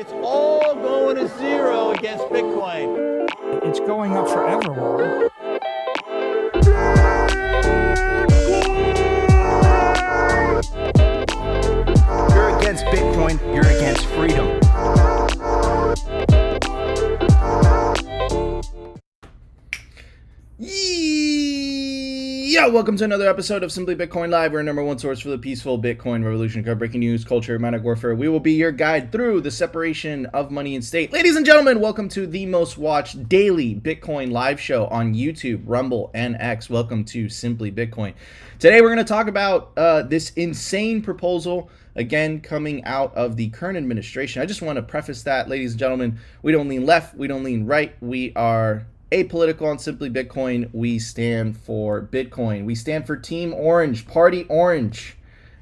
it's all going to zero against Bitcoin. It's going up forever. You're against Bitcoin, you're against freedom. Yeah, welcome to another episode of Simply Bitcoin Live, our number one source for the peaceful Bitcoin revolution, cover breaking news, culture, manic warfare. We will be your guide through the separation of money and state. Ladies and gentlemen, welcome to the most watched daily Bitcoin live show on YouTube, Rumble, and X. Welcome to Simply Bitcoin. Today we're going to talk about this insane proposal, again, coming out of the current administration. I just want to preface that, ladies and gentlemen, we don't lean left, we don't lean right, we are apolitical on Simply Bitcoin. We stand for Bitcoin. We stand for Team Orange, Party Orange.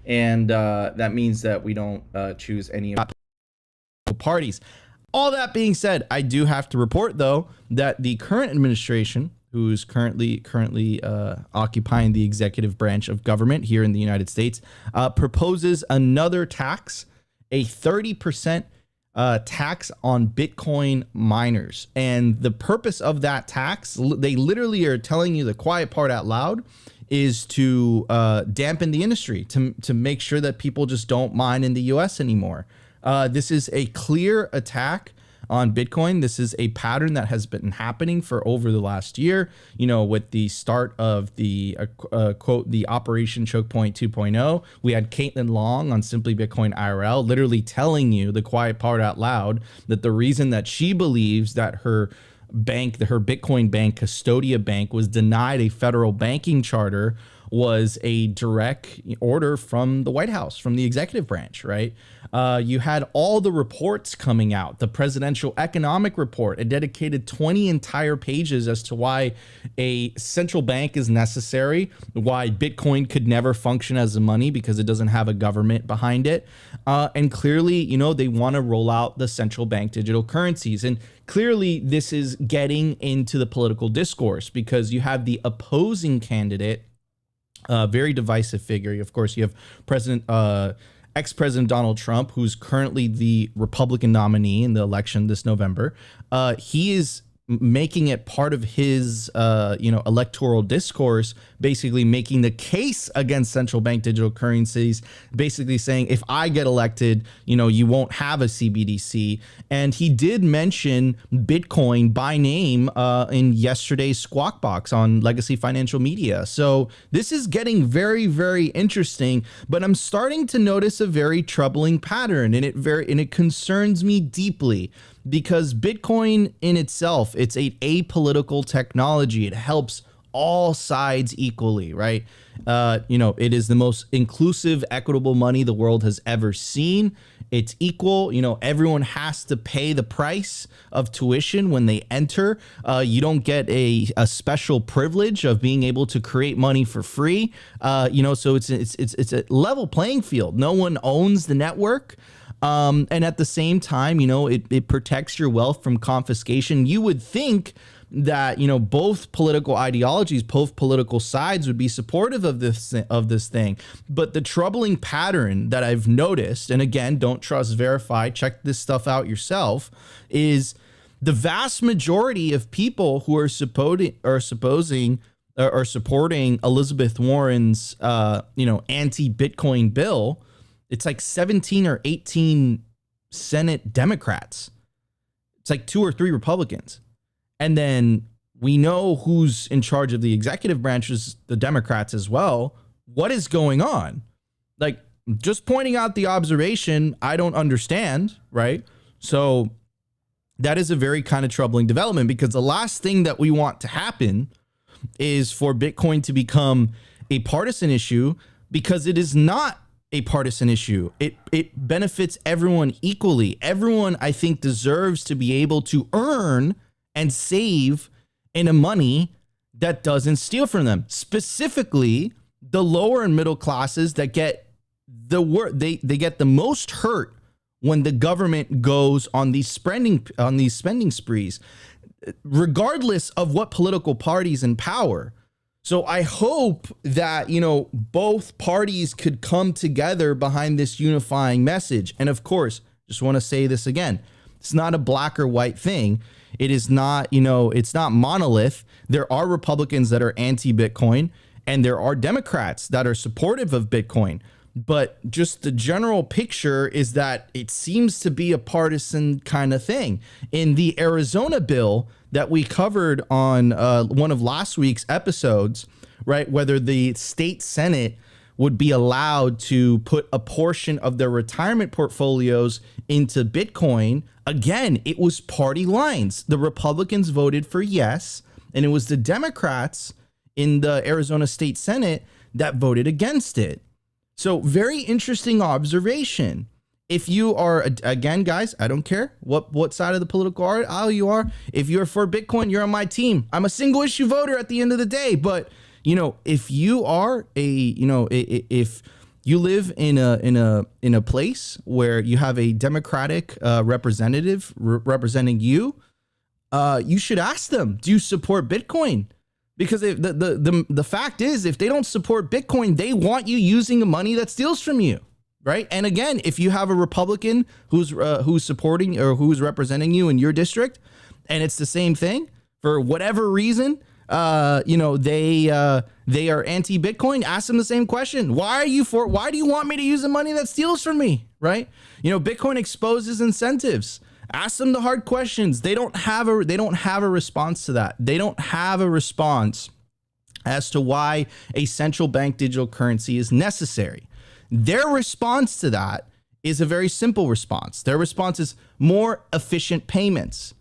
And that means that we don't choose any of the parties. All that being said, I do have to report, though, that the current administration, who's currently occupying the executive branch of government here in the United States, proposes another tax, a 30% tax on Bitcoin miners. And the purpose of that tax, they literally are telling you the quiet part out loud, is to dampen the industry, to make sure that people just don't mine in the US anymore. This is a clear attack on Bitcoin. This is a pattern that has been happening for over the last year, you know, with the start of the quote, the Operation Choke Point 2.0. We had Caitlin Long on Simply Bitcoin IRL literally telling you the quiet part out loud that the reason that she believes that her bank, her Bitcoin bank, Custodia Bank, was denied a federal banking charter was a direct order from the White House, from the executive branch, right? You had all the reports coming out, the presidential economic report, it dedicated 20 entire pages as to why a central bank is necessary, why Bitcoin could never function as a money because it doesn't have a government behind it. And clearly, you know, they want to roll out the central bank digital currencies. And clearly this is getting into the political discourse because you have the opposing candidate, very divisive figure. Of course, you have ex-President Donald Trump, who's currently the Republican nominee in the election this November. He is making it part of his, electoral discourse, basically making the case against central bank digital currencies, basically saying, if I get elected, you know, you won't have a CBDC. And he did mention Bitcoin by name in yesterday's Squawk Box on Legacy Financial Media. So this is getting very, very interesting, but I'm starting to notice a very troubling pattern, and it concerns me deeply. Because Bitcoin in itself, it's a apolitical technology. It helps all sides equally, right? It is the most inclusive, equitable money the world has ever seen. It's equal. You know, everyone has to pay the price of tuition when they enter. You don't get a special privilege of being able to create money for free. So it's a level playing field. No one owns the network. And at the same time, you know, it protects your wealth from confiscation. You would think that, you know, both political ideologies, both political sides would be supportive of this thing. But the troubling pattern that I've noticed, and again, don't trust, verify, check this stuff out yourself, is the vast majority of people who are supporting Elizabeth Warren's, anti-Bitcoin bill. It's like 17 or 18 Senate Democrats. It's like 2 or 3 Republicans. And then we know who's in charge of the executive branches, the Democrats as well. What is going on? Like, just pointing out the observation, I don't understand, right? So that is a very kind of troubling development, because the last thing that we want to happen is for Bitcoin to become a partisan issue, because it is not a partisan issue. It benefits everyone equally. Everyone, I think, deserves to be able to earn and save in a money that doesn't steal from them. Specifically, the lower and middle classes that get they get the most hurt when the government goes on these spending sprees, regardless of what political party's in power. So I hope that, you know, both parties could come together behind this unifying message. And of course, just want to say this again, It's not a black or white thing. It is not, you know, it's not monolith. There are Republicans that are anti-Bitcoin, and there are Democrats that are supportive of Bitcoin. But just the general picture is that it seems to be a partisan kind of thing. In the Arizona bill that we covered on one of last week's episodes, right, whether the state Senate would be allowed to put a portion of their retirement portfolios into Bitcoin, again, it was party lines. The Republicans voted for yes, and it was the Democrats in the Arizona State Senate that voted against it. So very interesting observation. If you are, again, guys, I don't care what side of the political aisle you are. If you're for Bitcoin, you're on my team. I'm a single issue voter at the end of the day. But, you know, if you are if you live in a place where you have a Democratic representative representing you, you should ask them, do you support Bitcoin? Because the fact is, if they don't support Bitcoin, they want you using the money that steals from you, right? And again, if you have a Republican who's supporting or who's representing you in your district, and it's the same thing for whatever reason, you know, they are anti-Bitcoin, ask them the same question. Why do you want me to use the money that steals from me, right? You know, Bitcoin exposes incentives. Ask them the hard questions. They don't have a response to that. They don't have a response as to why a central bank digital currency is necessary. Their response to that is a very simple response. Their response is more efficient payments.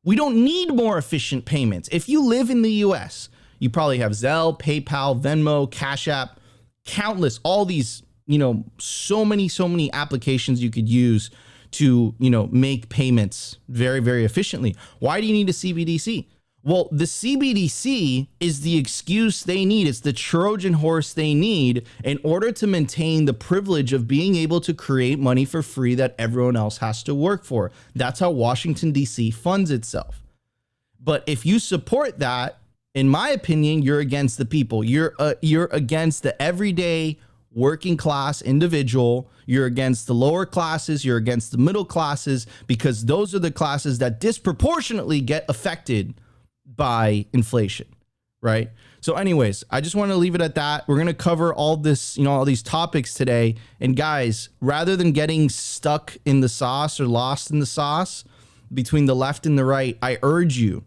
We don't need more efficient payments. If you live in the US, you probably have Zelle, PayPal, Venmo, Cash App, countless, all these, you know, so many applications you could use to, you know, make payments very, very efficiently. Why do you need a CBDC? Well, the CBDC is the excuse they need. It's the Trojan horse they need in order to maintain the privilege of being able to create money for free that everyone else has to work for. That's how Washington, D.C. funds itself. But if you support that, in my opinion, you're against the people. You're against the everyday working class individual. You're against the lower classes. You're against the middle classes, because those are the classes that disproportionately get affected by inflation, right? So anyways, I just want to leave it at that. We're going to cover all this, you know, all these topics today. And guys, rather than getting stuck in the sauce or lost in the sauce between the left and the right, I urge you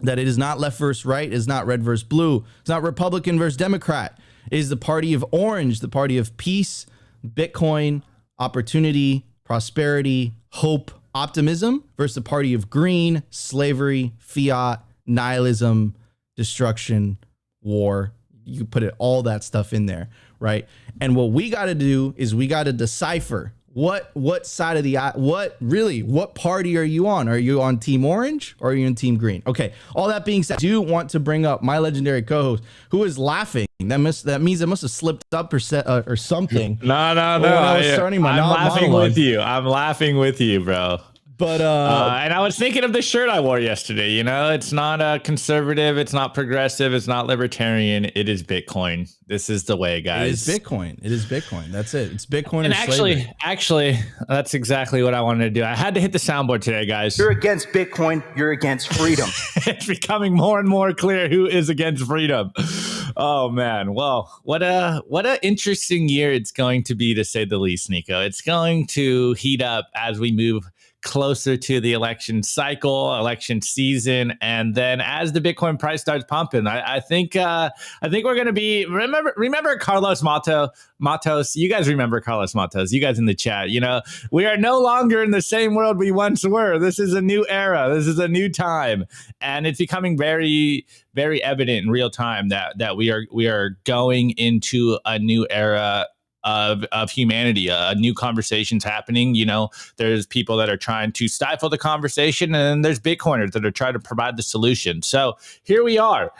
that it is not left versus right. It is not red versus blue. It's not Republican versus Democrat. It is the party of orange, the party of peace, Bitcoin, opportunity, prosperity, hope, optimism, versus the party of green, slavery, fiat, nihilism, destruction, war. You put it, all that stuff in there, right? And what we got to do is we got to decipher what side of the, what party are you on? Are you on team orange or are you on team green? Okay. All that being said, I do want to bring up my legendary co-host who is laughing. That means it must have slipped up or something. No. I was starting my I'm laughing monologue. with you. I'm laughing with you, bro. But and I was thinking of the shirt I wore yesterday. You know, it's not conservative, it's not progressive, it's not libertarian. It is Bitcoin. This is the way, guys. It is Bitcoin. It is Bitcoin. That's it. It's Bitcoin. And slavery. actually, that's exactly what I wanted to do. I had to hit the soundboard today, guys. You're against Bitcoin. You're against freedom. It's becoming more and more clear who is against freedom. Oh man, well, what a interesting year it's going to be, to say the least, Nico. It's going to heat up as we move closer to the election cycle, election season, and then as the Bitcoin price starts pumping, I think we're going to be remember Carlos Matos. You guys remember Carlos Matos? You guys in the chat, you know, we are no longer in the same world we once were. This is a new era. This is a new time, and it's becoming very, very evident in real time that we are going into a new era of humanity. New conversations happening. You know, there's people that are trying to stifle the conversation, and there's Bitcoiners that are trying to provide the solution. So here we are.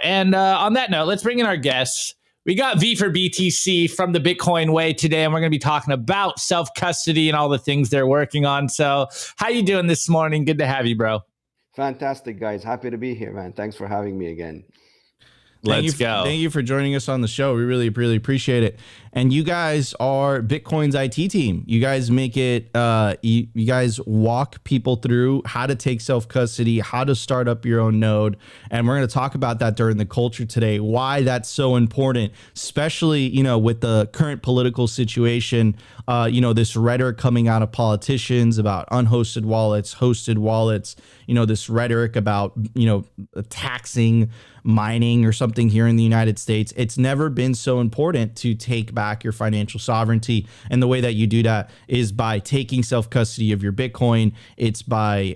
And on that note, let's bring in our guests. We got V for BTC from the Bitcoin Way today, and we're going to be talking about self-custody and all the things they're working on. So how you doing this morning? Good to have you, bro. Fantastic, guys. Happy to be here, man. Thanks for having me again. Let's go. Thank you for joining us on the show. We really appreciate it. And you guys are Bitcoin's IT team. You guys make it, you guys walk people through how to take self-custody, how to start up your own node. And we're going to talk about that during the culture today, why that's so important, especially, you know, with the current political situation, you know, this rhetoric coming out of politicians about unhosted wallets, hosted wallets, you know, this rhetoric about, you know, taxing mining or something here in the United States. It's never been so important to take back your financial sovereignty. And the way that you do that is by taking self-custody of your Bitcoin. It's by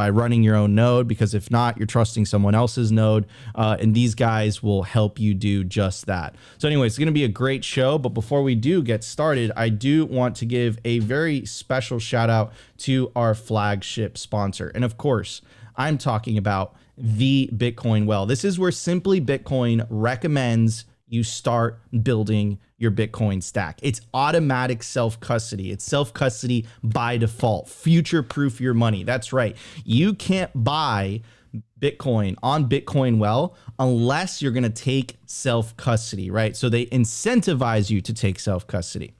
running your own node, because if not, you're trusting someone else's node. And these guys will help you do just that. So anyway, it's going to be a great show. But before we do get started, I do want to give a very special shout out to our flagship sponsor. And of course, I'm talking about the Bitcoin Well. This is where Simply Bitcoin recommends you start building your Bitcoin stack. It's automatic self-custody. It's self-custody by default. Future-proof your money. That's right. You can't buy Bitcoin on Bitcoin Well unless you're going to take self-custody, right? So they incentivize you to take self-custody.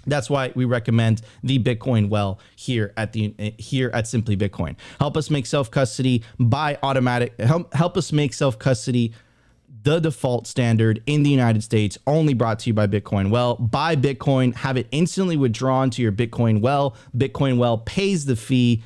That's why we recommend the Bitcoin Well here at Simply Bitcoin. Help us make self-custody help us make self-custody the default standard in the United States, only brought to you by Bitcoin Well. Buy Bitcoin, have it instantly withdrawn to your Bitcoin Well. Bitcoin Well pays the fee.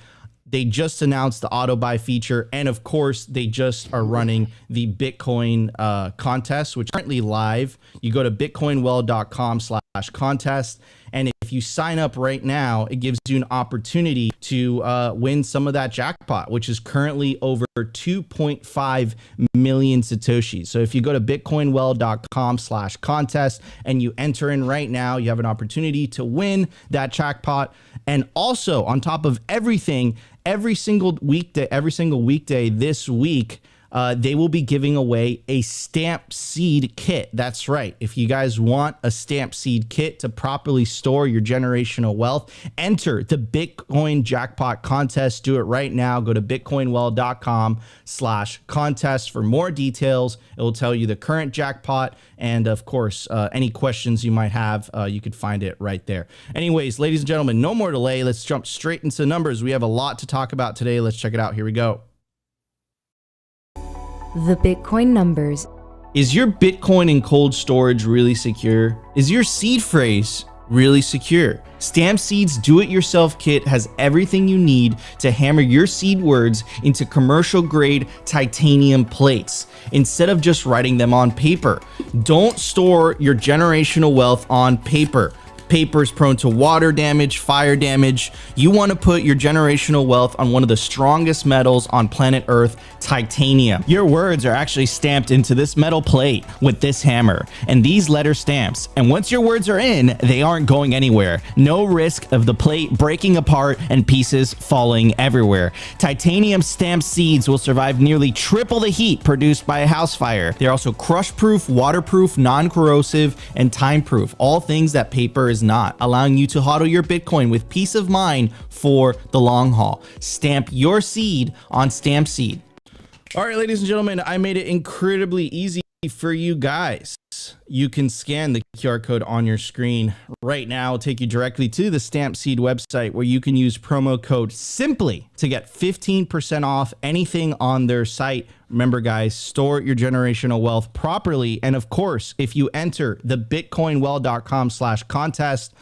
They just announced the auto buy feature. And of course, they just are running the Bitcoin contest, which is currently live. You go to bitcoinwell.com/contest. And if you sign up right now, it gives you an opportunity to win some of that jackpot, which is currently over 2.5 million Satoshis. So if you go to bitcoinwell.com/contest and you enter in right now, you have an opportunity to win that jackpot. And also, on top of everything, every single weekday this week, they will be giving away a stamp seed kit. That's right. If you guys want a stamp seed kit to properly store your generational wealth, enter the Bitcoin Jackpot Contest. Do it right now. Go to bitcoinwell.com/contest for more details. It will tell you the current jackpot. And of course, any questions you might have, you could find it right there. Anyways, ladies and gentlemen, no more delay. Let's jump straight into the numbers. We have a lot to talk about today. Let's check it out. Here we go. The Bitcoin numbers. Is your Bitcoin in cold storage really secure? Is your seed phrase really secure? Stamp Seed's do-it-yourself kit has everything you need to hammer your seed words into commercial-grade titanium plates instead of just writing them on paper. Don't store your generational wealth on paper. Paper is prone to water damage, fire damage. You want to put your generational wealth on one of the strongest metals on planet Earth, titanium. Your words are actually stamped into this metal plate with this hammer and these letter stamps. And once your words are in, they aren't going anywhere. No risk of the plate breaking apart and pieces falling everywhere. Titanium stamped seeds will survive nearly triple the heat produced by a house fire. They're also crush-proof, waterproof, non-corrosive, and time-proof. All things that paper is not, allowing you to hodl your Bitcoin with peace of mind for the long haul. Stamp your seed on Stamp Seed. All right, ladies and gentlemen, I made it incredibly easy for you guys. You can scan the QR code on your screen right now. It'll take you directly to the Stamp Seed website, where you can use promo code SIMPLY to get 15% off anything on their site. Remember, guys, store your generational wealth properly. And of course, if you enter the bitcoinwell.com/contest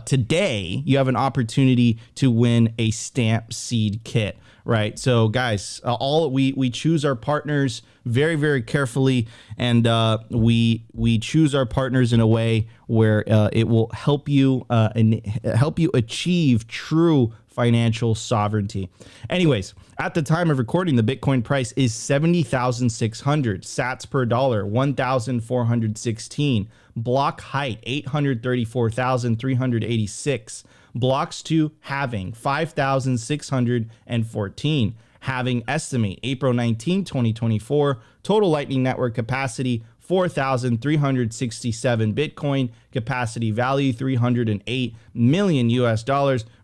today, you have an opportunity to win a Stamp Seed kit. Right. So, guys, we choose our partners very, very carefully, and we choose our partners in a way where it will help you achieve true financial sovereignty. Anyways, at the time of recording, the Bitcoin price is 70,600 sats per dollar, 1,416. Block height 834,386. Blocks to halving 5,614. Halving estimate April 19, 2024. Total Lightning Network capacity 4,367 Bitcoin, capacity value $308 million US,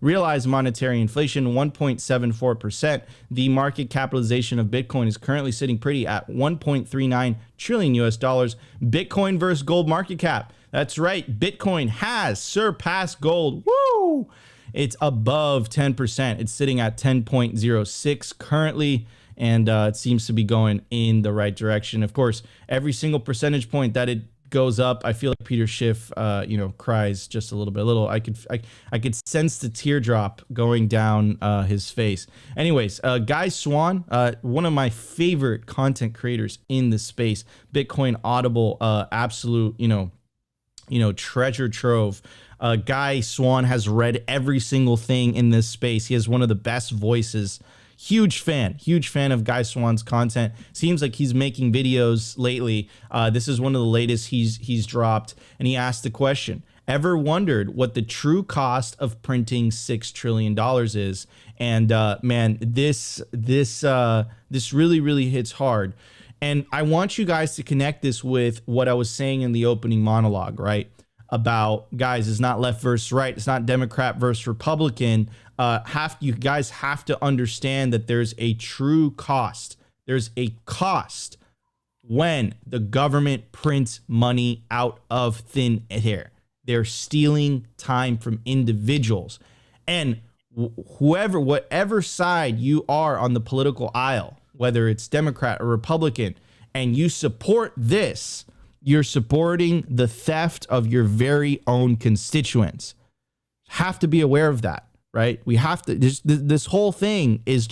realized monetary inflation 1.74%. The market capitalization of Bitcoin is currently sitting pretty at 1.39 trillion US dollars. Bitcoin versus gold market cap. That's right, Bitcoin has surpassed gold. Woo! It's above 10%. It's sitting at 10.06 currently. And it seems to be going in the right direction. Of course, every single percentage point that it goes up, I feel like Peter Schiff, cries just a little bit. I could sense the teardrop going down his face. Anyways, Guy Swan, one of my favorite content creators in the space, Bitcoin Audible, absolute, treasure trove. Guy Swan has read every single thing in this space. He has one of the best voices. Huge fan of Guy Swan's content. Seems like he's making videos lately. This is one of the latest he's dropped, and he asked the question: ever wondered what the true cost of printing $6 trillion is? And man, this really hits hard. And I want you guys to connect this with what I was saying in the opening monologue, right? About, guys, it's not left versus right. It's not Democrat versus Republican. You guys have to understand that there's a true cost. There's a cost when the government prints money out of thin air. They're stealing time from individuals. And whatever side you are on the political aisle, whether it's Democrat or Republican, and you support this, you're supporting the theft of your very own constituents. Have to be aware of that, right? We have to, this whole thing is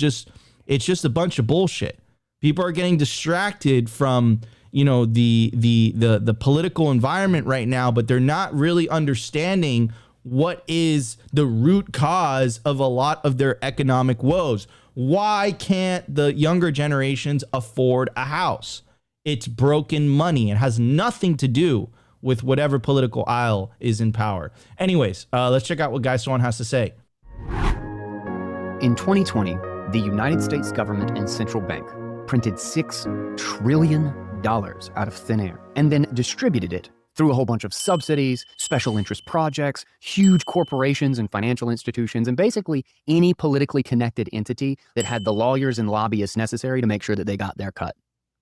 it's just a bunch of bullshit. People are getting distracted from, the political environment right now, but they're not really understanding what is the root cause of a lot of their economic woes. Why can't the younger generations afford a house? It's broken money. It has nothing to do with whatever political aisle is in power. Anyways, let's check out what Guy Swan has to say. In 2020, the United States government and central bank printed $6 trillion out of thin air and then distributed it through a whole bunch of subsidies, special interest projects, huge corporations and financial institutions, and basically any politically connected entity that had the lawyers and lobbyists necessary to make sure that they got their cut.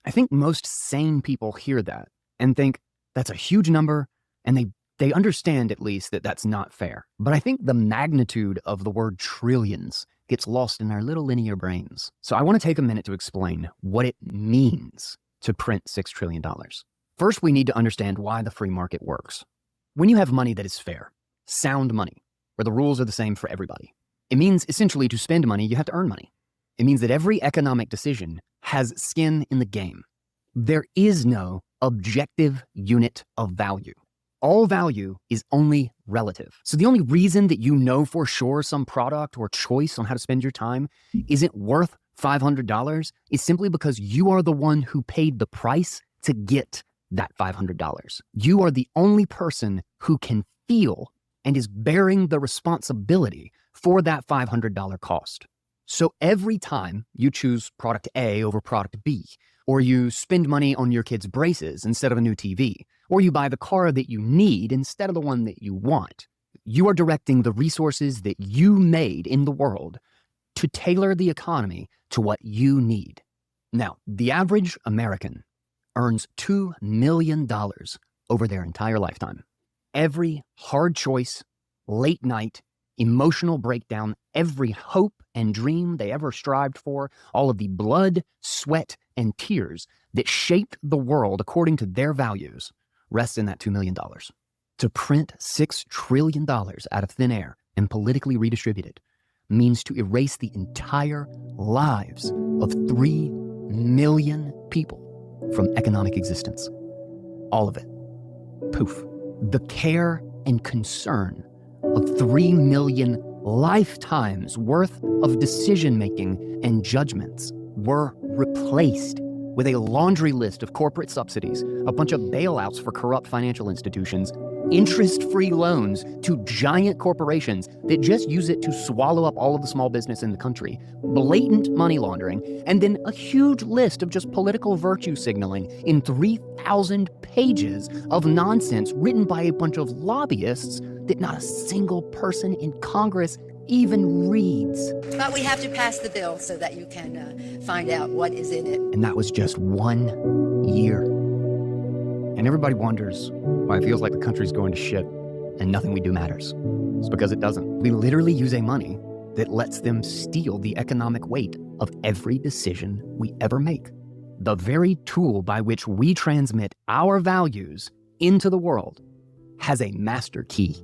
I think most sane people hear that and think that's a huge number, and they understand at least that that's not fair. But I think the magnitude of the word trillions gets lost in our little linear brains. So I want to take a minute to explain what it means to print $6 trillion. First, we need to understand why the free market works. When you have money that is fair, sound money, where the rules are the same for everybody, it means essentially to spend money, you have to earn money. It means that every economic decision has skin in the game. There is no objective unit of value. All value is only relative. So the only reason that you know for sure some product or choice on how to spend your time isn't worth $500 is simply because you are the one who paid the price to get that $500. You are the only person who can feel and is bearing the responsibility for that $500 cost. So every time you choose product A over product B, or you spend money on your kid's braces instead of a new TV, or you buy the car that you need instead of the one that you want, you are directing the resources that you made in the world to tailor the economy to what you need. Now, the average American earns $2 million over their entire lifetime. Every hard choice, late night, emotional breakdown, every hope and dream they ever strived for, all of the blood, sweat, and tears that shaped the world according to their values, rests in that $2 million. To print $6 trillion out of thin air and politically redistribute it means to erase the entire lives of 3 million people from economic existence. All of it. Poof. The care and concern of 3 million lifetimes worth of decision-making and judgments were replaced with a laundry list of corporate subsidies, a bunch of bailouts for corrupt financial institutions, interest-free loans to giant corporations that just use it to swallow up all of the small business in the country, blatant money laundering, and then a huge list of just political virtue signaling in 3,000 pages of nonsense written by a bunch of lobbyists that not a single person in Congress even reads. But we have to pass the bill so that you can find out what is in it. And that was just 1 year. And everybody wonders why it feels like the country's going to shit and nothing we do matters. It's because it doesn't. We literally use a money that lets them steal the economic weight of every decision we ever make. The very tool by which we transmit our values into the world has a master key,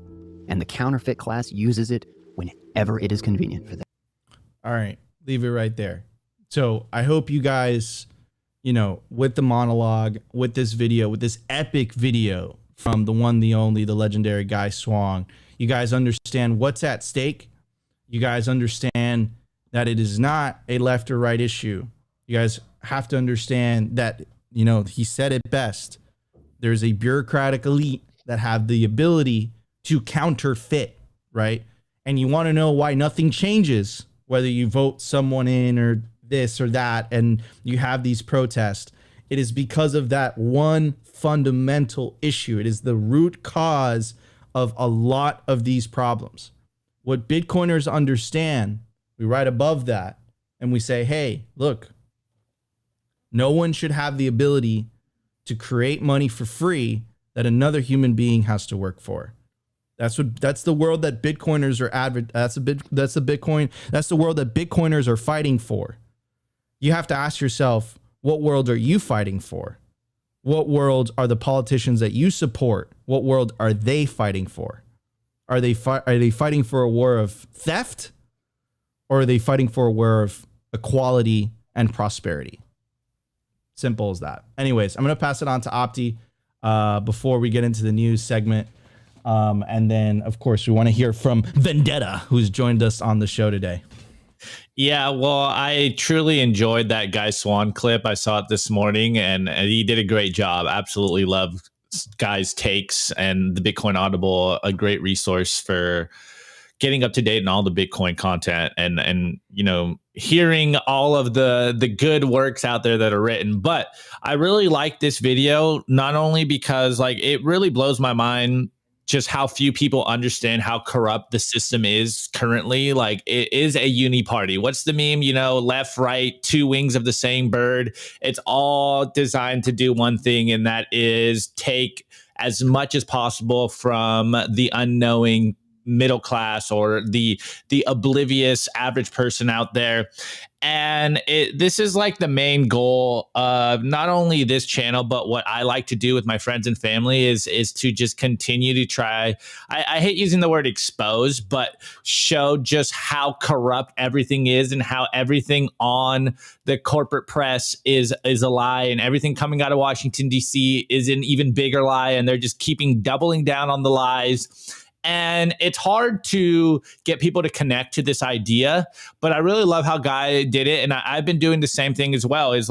and the counterfeit class uses it whenever it is convenient for them. All right, leave it right there. So I hope you guys, with the monologue, with this video, with this epic video from the one, the only, the legendary Guy Swang, you guys understand what's at stake. You guys understand that it is not a left or right issue. You guys have to understand that, he said it best. There's a bureaucratic elite that have the ability to counterfeit, right? And you want to know why nothing changes, whether you vote someone in or this or that, and you have these protests. It is because of that one fundamental issue. It is the root cause of a lot of these problems. What Bitcoiners understand, we write above that and we say, hey, look, no one should have the ability to create money for free that another human being has to work for. That's the world that Bitcoiners are that's the world that Bitcoiners are fighting for. You have to ask yourself, what world are you fighting for? What world are the politicians that you support? What world are they fighting for? Are they fighting for a war of theft, or are they fighting for a war of equality and prosperity? Simple as that. Anyways, I'm going to pass it on to Opti before we get into the news segment. And then, of course, we want to hear from Vendetta, who's joined us on the show today. Yeah, well, I truly enjoyed that Guy Swan clip. I saw it this morning, and he did a great job. Absolutely love Guy's takes, and the Bitcoin Audible, a great resource for getting up to date on all the Bitcoin content and hearing all of the good works out there that are written. But I really like this video, not only because it really blows my mind just how few people understand how corrupt the system is currently. It is a uni party. What's the meme? Left, right, two wings of the same bird. It's all designed to do one thing, and that is take as much as possible from the unknowing middle class or the oblivious average person out there. And this is the main goal of not only this channel, but what I like to do with my friends and family is to just continue to try. I hate using the word expose, but show just how corrupt everything is and how everything on the corporate press is a lie, and everything coming out of Washington, D.C. is an even bigger lie. And they're just doubling down on the lies. And it's hard to get people to connect to this idea, but I really love how Guy did it. And I've been doing the same thing as well. Is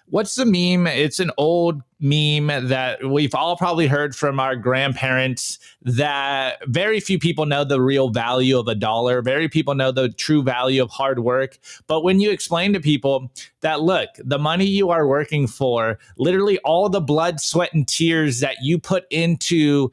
what's the meme? It's an old meme that we've all probably heard from our grandparents, that very few people know the real value of a dollar. Very people know the true value of hard work. But when you explain to people that, look, the money you are working for, literally all the blood, sweat, and tears that you put into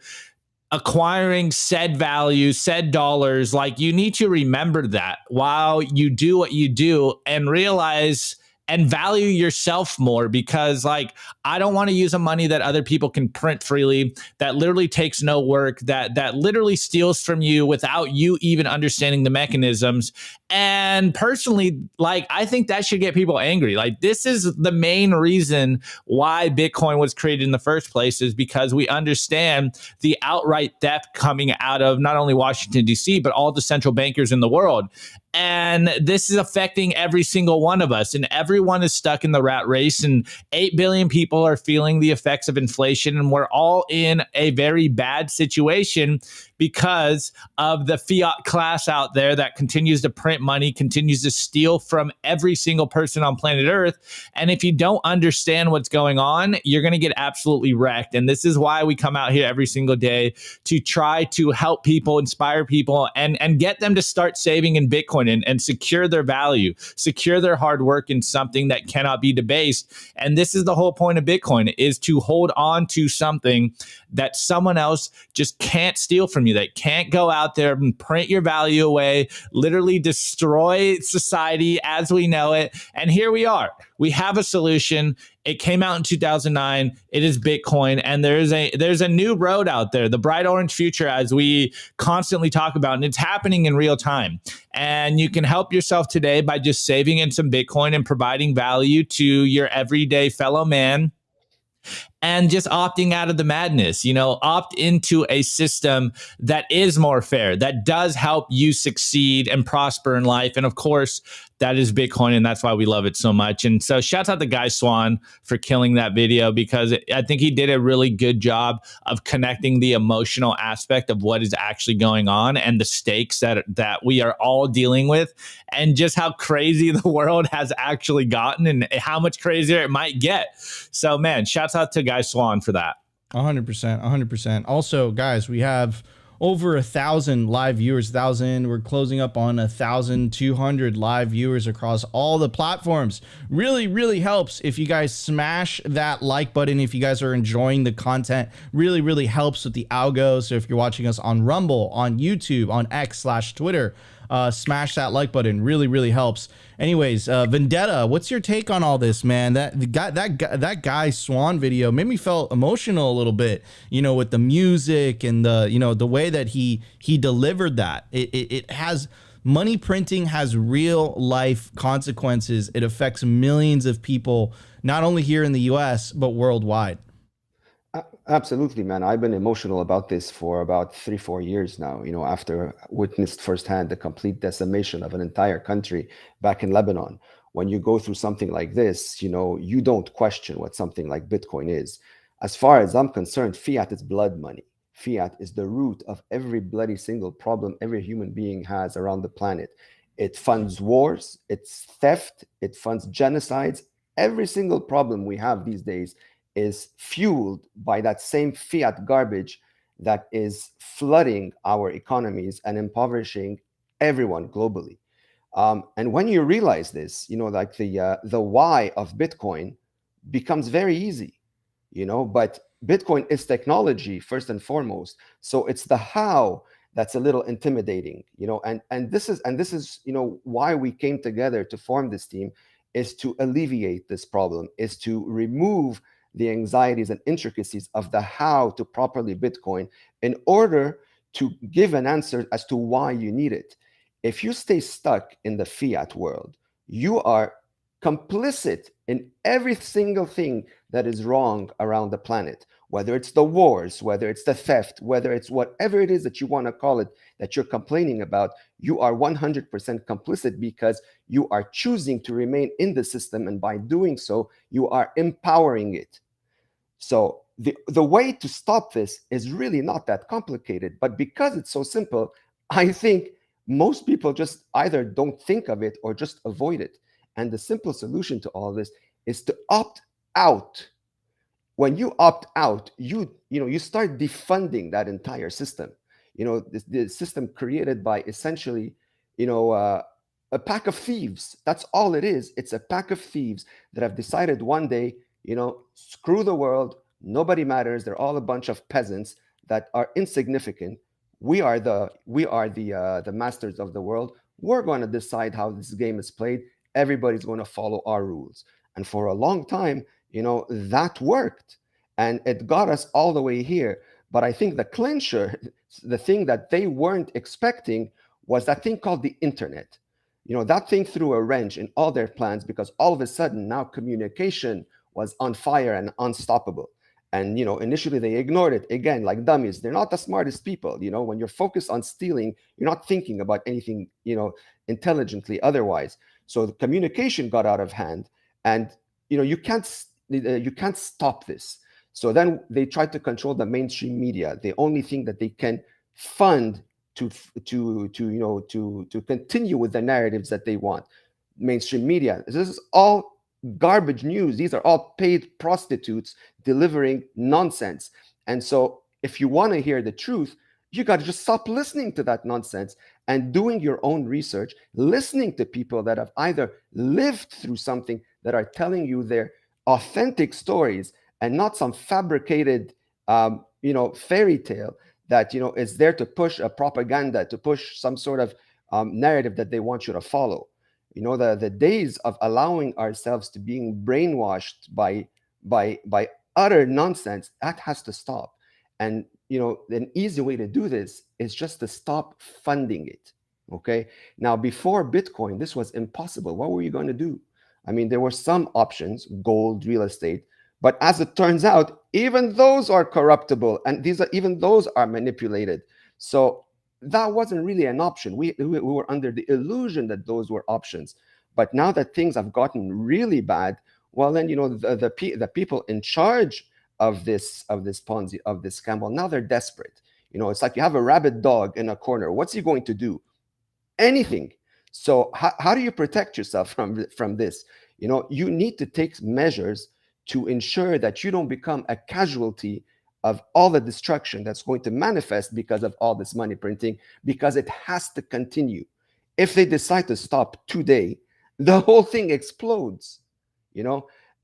acquiring said value, said dollars, you need to remember that while you do what you do, and realize and value yourself more, because I don't want to use a money that other people can print freely, that literally takes no work, that literally steals from you without you even understanding the mechanisms. And personally, I think that should get people angry. This is the main reason why Bitcoin was created in the first place, is because we understand the outright theft coming out of not only Washington, D.C., but all the central bankers in the world. And this is affecting every single one of us, and everyone is stuck in the rat race, and 8 billion people are feeling the effects of inflation, and we're all in a very bad situation because of the fiat class out there that continues to print print money, continues to steal from every single person on planet Earth. And if you don't understand what's going on, you're going to get absolutely wrecked. And this is why we come out here every single day to try to help people, inspire people, and get them to start saving in Bitcoin and secure their value, secure their hard work in something that cannot be debased. And this is the whole point of Bitcoin, is to hold on to something that someone else just can't steal from you, that can't go out there and print your value away, literally destroy society as we know it. And here we are. We have a solution. It came out in 2009. It is Bitcoin, and there's a new road out there, the bright orange future, as we constantly talk about, and it's happening in real time. And you can help yourself today by just saving in some Bitcoin and providing value to your everyday fellow man, and just opting out of the madness, opt into a system that is more fair, that does help you succeed and prosper in life. And of course, that is Bitcoin, and that's why we love it so much. And so shout out to Guy Swan for killing that video, because I think he did a really good job of connecting the emotional aspect of what is actually going on and the stakes that we are all dealing with, and just how crazy the world has actually gotten and how much crazier it might get. So man, shouts out to Guy Swan for that. 100%, 100%. Also, guys, we have over 1,000 live viewers. We're closing up on 1,200 live viewers across all the platforms. Really, really helps if you guys smash that like button. If you guys are enjoying the content, really, really helps with the algo. So if you're watching us on Rumble, on YouTube, on X/Twitter, smash that like button. Really, really helps. Anyways, Vendetta, what's your take on all this, man? That Guy Swan video made me feel emotional a little bit, with the music and the way that he delivered that. It has, money printing has real life consequences. It affects millions of people, not only here in the US, but worldwide. Absolutely, man. I've been emotional about this for about 3-4 years now, after witnessed firsthand the complete decimation of an entire country back in Lebanon. When you go through something like this, you don't question what something like Bitcoin is. As far as I'm concerned, fiat is blood money. Fiat is the root of every bloody single problem every human being has around the planet. It funds wars, it's theft, it funds genocides. Every single problem we have these days is fueled by that same fiat garbage that is flooding our economies and impoverishing everyone globally. And when you realize this, like the why of Bitcoin becomes very easy, but Bitcoin is technology first and foremost. So it's the how that's a little intimidating, and this is why we came together to form this team, is to alleviate this problem, is to remove the anxieties and intricacies of the how to properly Bitcoin in order to give an answer as to why you need it. If you stay stuck in the fiat world, you are complicit in every single thing that is wrong around the planet, whether it's the wars, whether it's the theft, whether it's whatever it is that you want to call it that you're complaining about. You are 100% complicit because you are choosing to remain in the system, and by doing so, you are empowering it. So the way to stop this is really not that complicated, but because it's so simple, I think most people just either don't think of it or just avoid it. And the simple solution to all this is to opt out. When you opt out, you start defunding that entire system. The system created by essentially, a pack of thieves. That's all it is. It's a pack of thieves that have decided one day, screw the world. Nobody matters. They're all a bunch of peasants that are insignificant. We are the masters of the world. We're going to decide how this game is played. Everybody's going to follow our rules. And for a long time, that worked, and it got us all the way here. But I think the clincher, the thing that they weren't expecting, was that thing called the internet. That thing threw a wrench in all their plans, because all of a sudden now communication was on fire and unstoppable. And, initially they ignored it, again, like dummies. They're not the smartest people. When you're focused on stealing, you're not thinking about anything, intelligently otherwise. So the communication got out of hand, and, you can't stop this. So then they tried to control the mainstream media. The only thing that they can fund to continue with the narratives that they want. Mainstream media. This is all garbage news. These are all paid prostitutes delivering nonsense. And so if you want to hear the truth, you got to just stop listening to that nonsense and doing your own research, listening to people that have either lived through something, that are telling you their authentic stories and not some fabricated, fairy tale that, is there to push a propaganda, to push some sort of narrative that they want you to follow. The days of allowing ourselves to being brainwashed by utter nonsense, that has to stop. And an easy way to do this is just to stop funding it. Okay. Now, before Bitcoin, this was impossible. What were you going to do? I mean, there were some options, gold, real estate, but as it turns out, even those are corruptible, and even those are manipulated. So that wasn't really an option. We were under the illusion that those were options. But now that things have gotten really bad, well, then the people in charge of this Ponzi, of this scam, well, now they're desperate. It's like you have a rabid dog in a corner. What's he going to do? Anything. So how do you protect yourself from this? You need to take measures to ensure that you don't become a casualty of all the destruction that's going to manifest because of all this money printing, because it has to continue. If they decide to stop today, the whole thing explodes,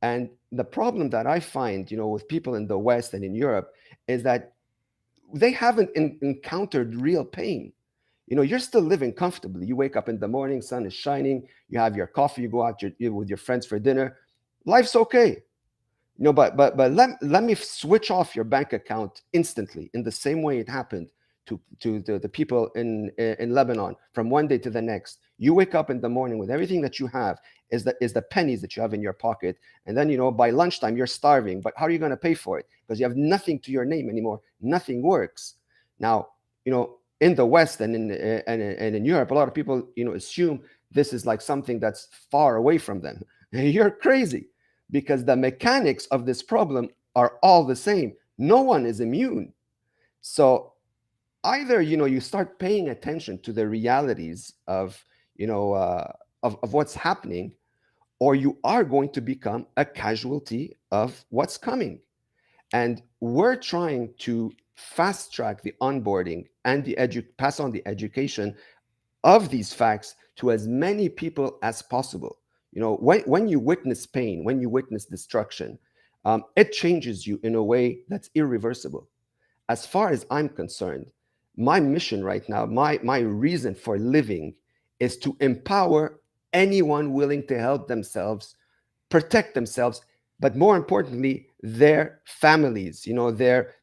And the problem that I find, with people in the West and in Europe is that they haven't encountered real pain. You're still living comfortably. You wake up in the morning, sun is shining, you have your coffee, you go out with your friends for dinner. Life's okay. But let me switch off your bank account instantly in the same way it happened to the people in Lebanon from one day to the next. You wake up in the morning with everything that you have is the pennies that you have in your pocket. And then, by lunchtime, you're starving. But how are you going to pay for it? Because you have nothing to your name anymore. Nothing works. Now, in the West and in Europe, a lot of people, assume this is like something that's far away from them. You're crazy, because the mechanics of this problem are all the same. No one is immune. So either, you start paying attention to the realities of what's happening, or you are going to become a casualty of what's coming. And we're trying to fast track the onboarding and pass on the education of these facts to as many people as possible. When you witness pain, when you witness destruction, it changes you in a way that's irreversible. As far as I'm concerned, my mission right now, my reason for living is to empower anyone willing to help themselves, protect themselves, but more importantly, their families,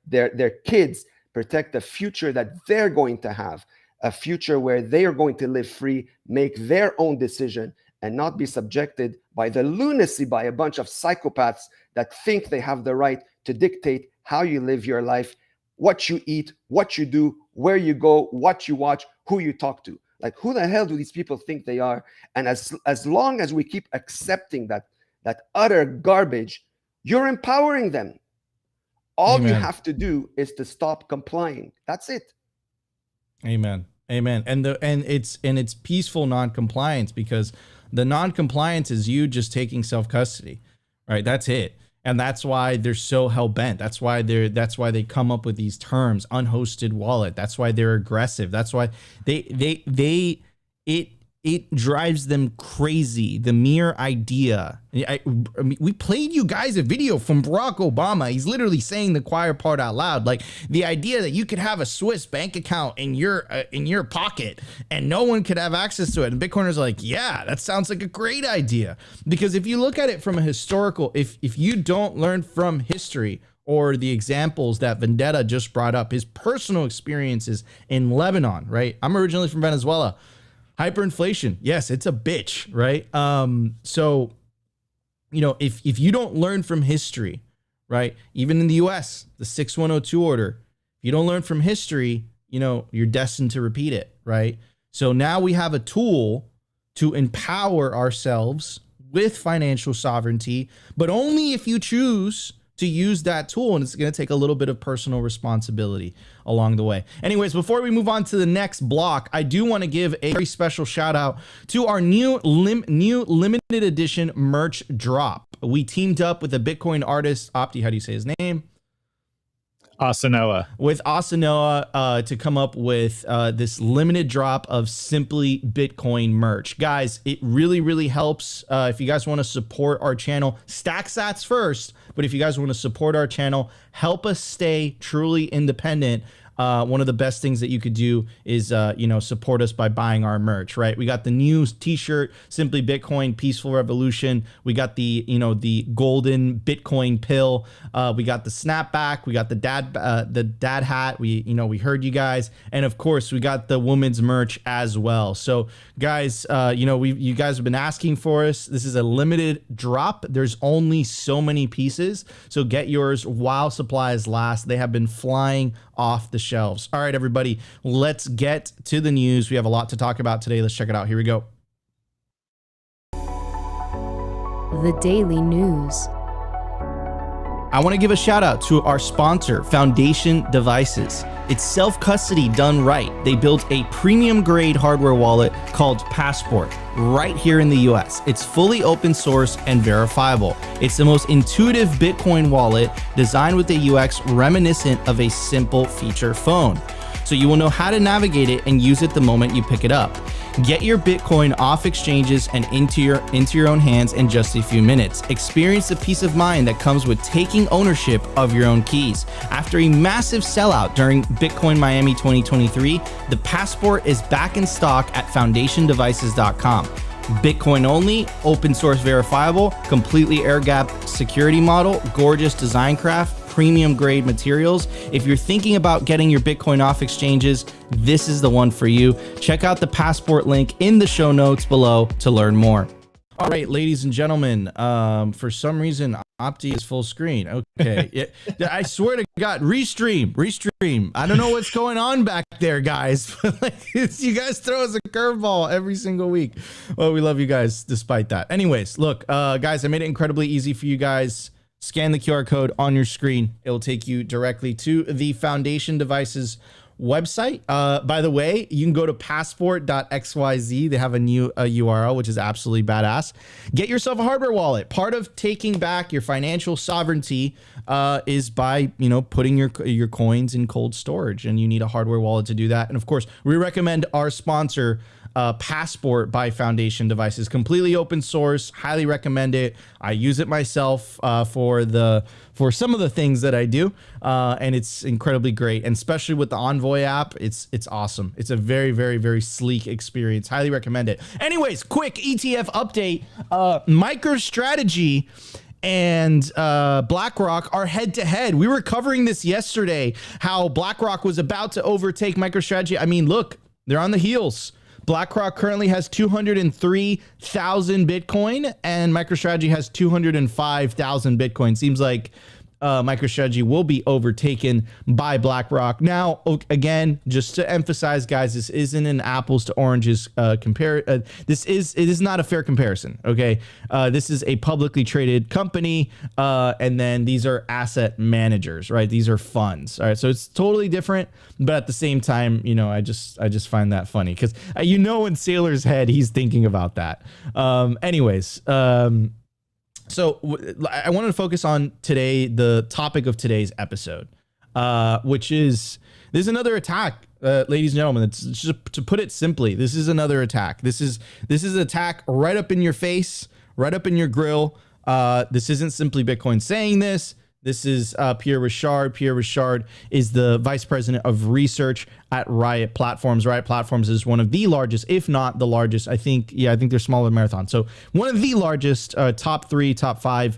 their kids, protect the future that they're going to have, a future where they are going to live free, make their own decision, and not be subjected by the lunacy by a bunch of psychopaths that think they have the right to dictate how you live your life, what you eat, what you do, where you go, what you watch, who you talk to. Like, who the hell do these people think they are? And as long as we keep accepting that utter garbage, you're empowering them. All Amen. You have to do is to stop complying. That's it. Amen. Amen. And it's peaceful non-compliance, because the non-compliance is you just taking self-custody, right? That's it. And that's why they're so hell-bent. That's why they come up with these terms, unhosted wallet. That's why they're aggressive. That's why it drives them crazy. The mere idea. I mean, we played you guys a video from Barack Obama. He's literally saying the choir part out loud. Like, the idea that you could have a Swiss bank account in your pocket and no one could have access to it. And Bitcoiners are like, yeah, that sounds like a great idea. Because if you look at it from a historical, if you don't learn from history, or the examples that Vendetta just brought up, his personal experiences in Lebanon, right? I'm originally from Venezuela. Hyperinflation, yes, it's a bitch, right? So, if you don't learn from history, right? Even in the US, the 6102 order, if you don't learn from history, you're destined to repeat it, right? So now we have a tool to empower ourselves with financial sovereignty, but only if you choose to use that tool, and it's going to take a little bit of personal responsibility along the way. Anyways, before we move on to the next block, I do want to give a very special shout out to our new limited edition merch drop. We teamed up with a Bitcoin artist, Opti, how do you say his name? Asanoa. With Asanoa to come up with this limited drop of Simply Bitcoin merch. Guys, it really, really helps if you guys want to support our channel. Stack sats first, but if you guys want to support our channel, help us stay truly independent. One of the best things that you could do is, support us by buying our merch, right? We got the new t-shirt, Simply Bitcoin, Peaceful Revolution. We got the, the golden Bitcoin pill. We got the snapback. We got the dad hat. We heard you guys. And of course, we got the women's merch as well. So guys, you guys have been asking for us. This is a limited drop. There's only so many pieces. So get yours while supplies last. They have been flying off the shelves. All right, everybody, let's get to the news. We have a lot to talk about today. Let's check it out. Here we go. The Daily News. I want to give a shout out to our sponsor, Foundation Devices. It's self-custody done right. They built a premium grade hardware wallet called Passport right here in the US. It's fully open source and verifiable. It's the most intuitive Bitcoin wallet designed with a UX reminiscent of a simple feature phone. So you will know how to navigate it and use it the moment you pick it up. Get your Bitcoin off exchanges and into your own hands in just a few minutes. Experience the peace of mind that comes with taking ownership of your own keys. After a massive sellout during Bitcoin Miami 2023, the Passport is back in stock at foundationdevices.com. Bitcoin only, open source verifiable, completely air-gapped security model, gorgeous design craft, premium grade materials. If you're thinking about getting your Bitcoin off exchanges, this is the one for you. Check out the Passport link in the show notes below to learn more. All right, ladies and gentlemen, for some reason, Opti is full screen. Okay. I swear to God, restream. I don't know what's going on back there, guys. But you guys throw us a curveball every single week. Well, we love you guys despite that. Anyways, look, guys, I made it incredibly easy for you guys. Scan the QR code on your screen. It'll take you directly to the Foundation Devices website. By the way, you can go to passport.xyz. They have a new URL, which is absolutely badass. Get yourself a hardware wallet. Part of taking back your financial sovereignty is by, putting your coins in cold storage, and you need a hardware wallet to do that. And of course, we recommend our sponsor, Passport by Foundation Devices. Completely open source, highly recommend it. I use it myself for some of the things that I do, and it's incredibly great. And especially with the Envoy app, it's awesome. It's a very, very, very sleek experience. Highly recommend it. Anyways, quick ETF update. MicroStrategy and BlackRock are head to head. We were covering this yesterday, how BlackRock was about to overtake MicroStrategy. I mean, look, they're on the heels. BlackRock currently has 203,000 Bitcoin and MicroStrategy has 205,000 Bitcoin. Seems like MicroStrategy will be overtaken by BlackRock. Now, again, just to emphasize, guys, this isn't an apples to oranges it is not a fair comparison. Okay, this is a publicly traded company, and then these are asset managers, right? These are funds. All right, so it's totally different, but at the same time, I just find that funny because in Sailor's head, he's thinking about that. So I wanted to focus on today, the topic of today's episode, which is, there's another attack, ladies and gentlemen. It's just, to put it simply, this is another attack. This is an attack right up in your face, right up in your grill. This isn't Simply Bitcoin saying this. This is Pierre Richard. Pierre Richard is the vice president of research at Riot Platforms. Riot Platforms is one of the largest, if not the largest. I think they're smaller than Marathon. So one of the largest, top 3, top 5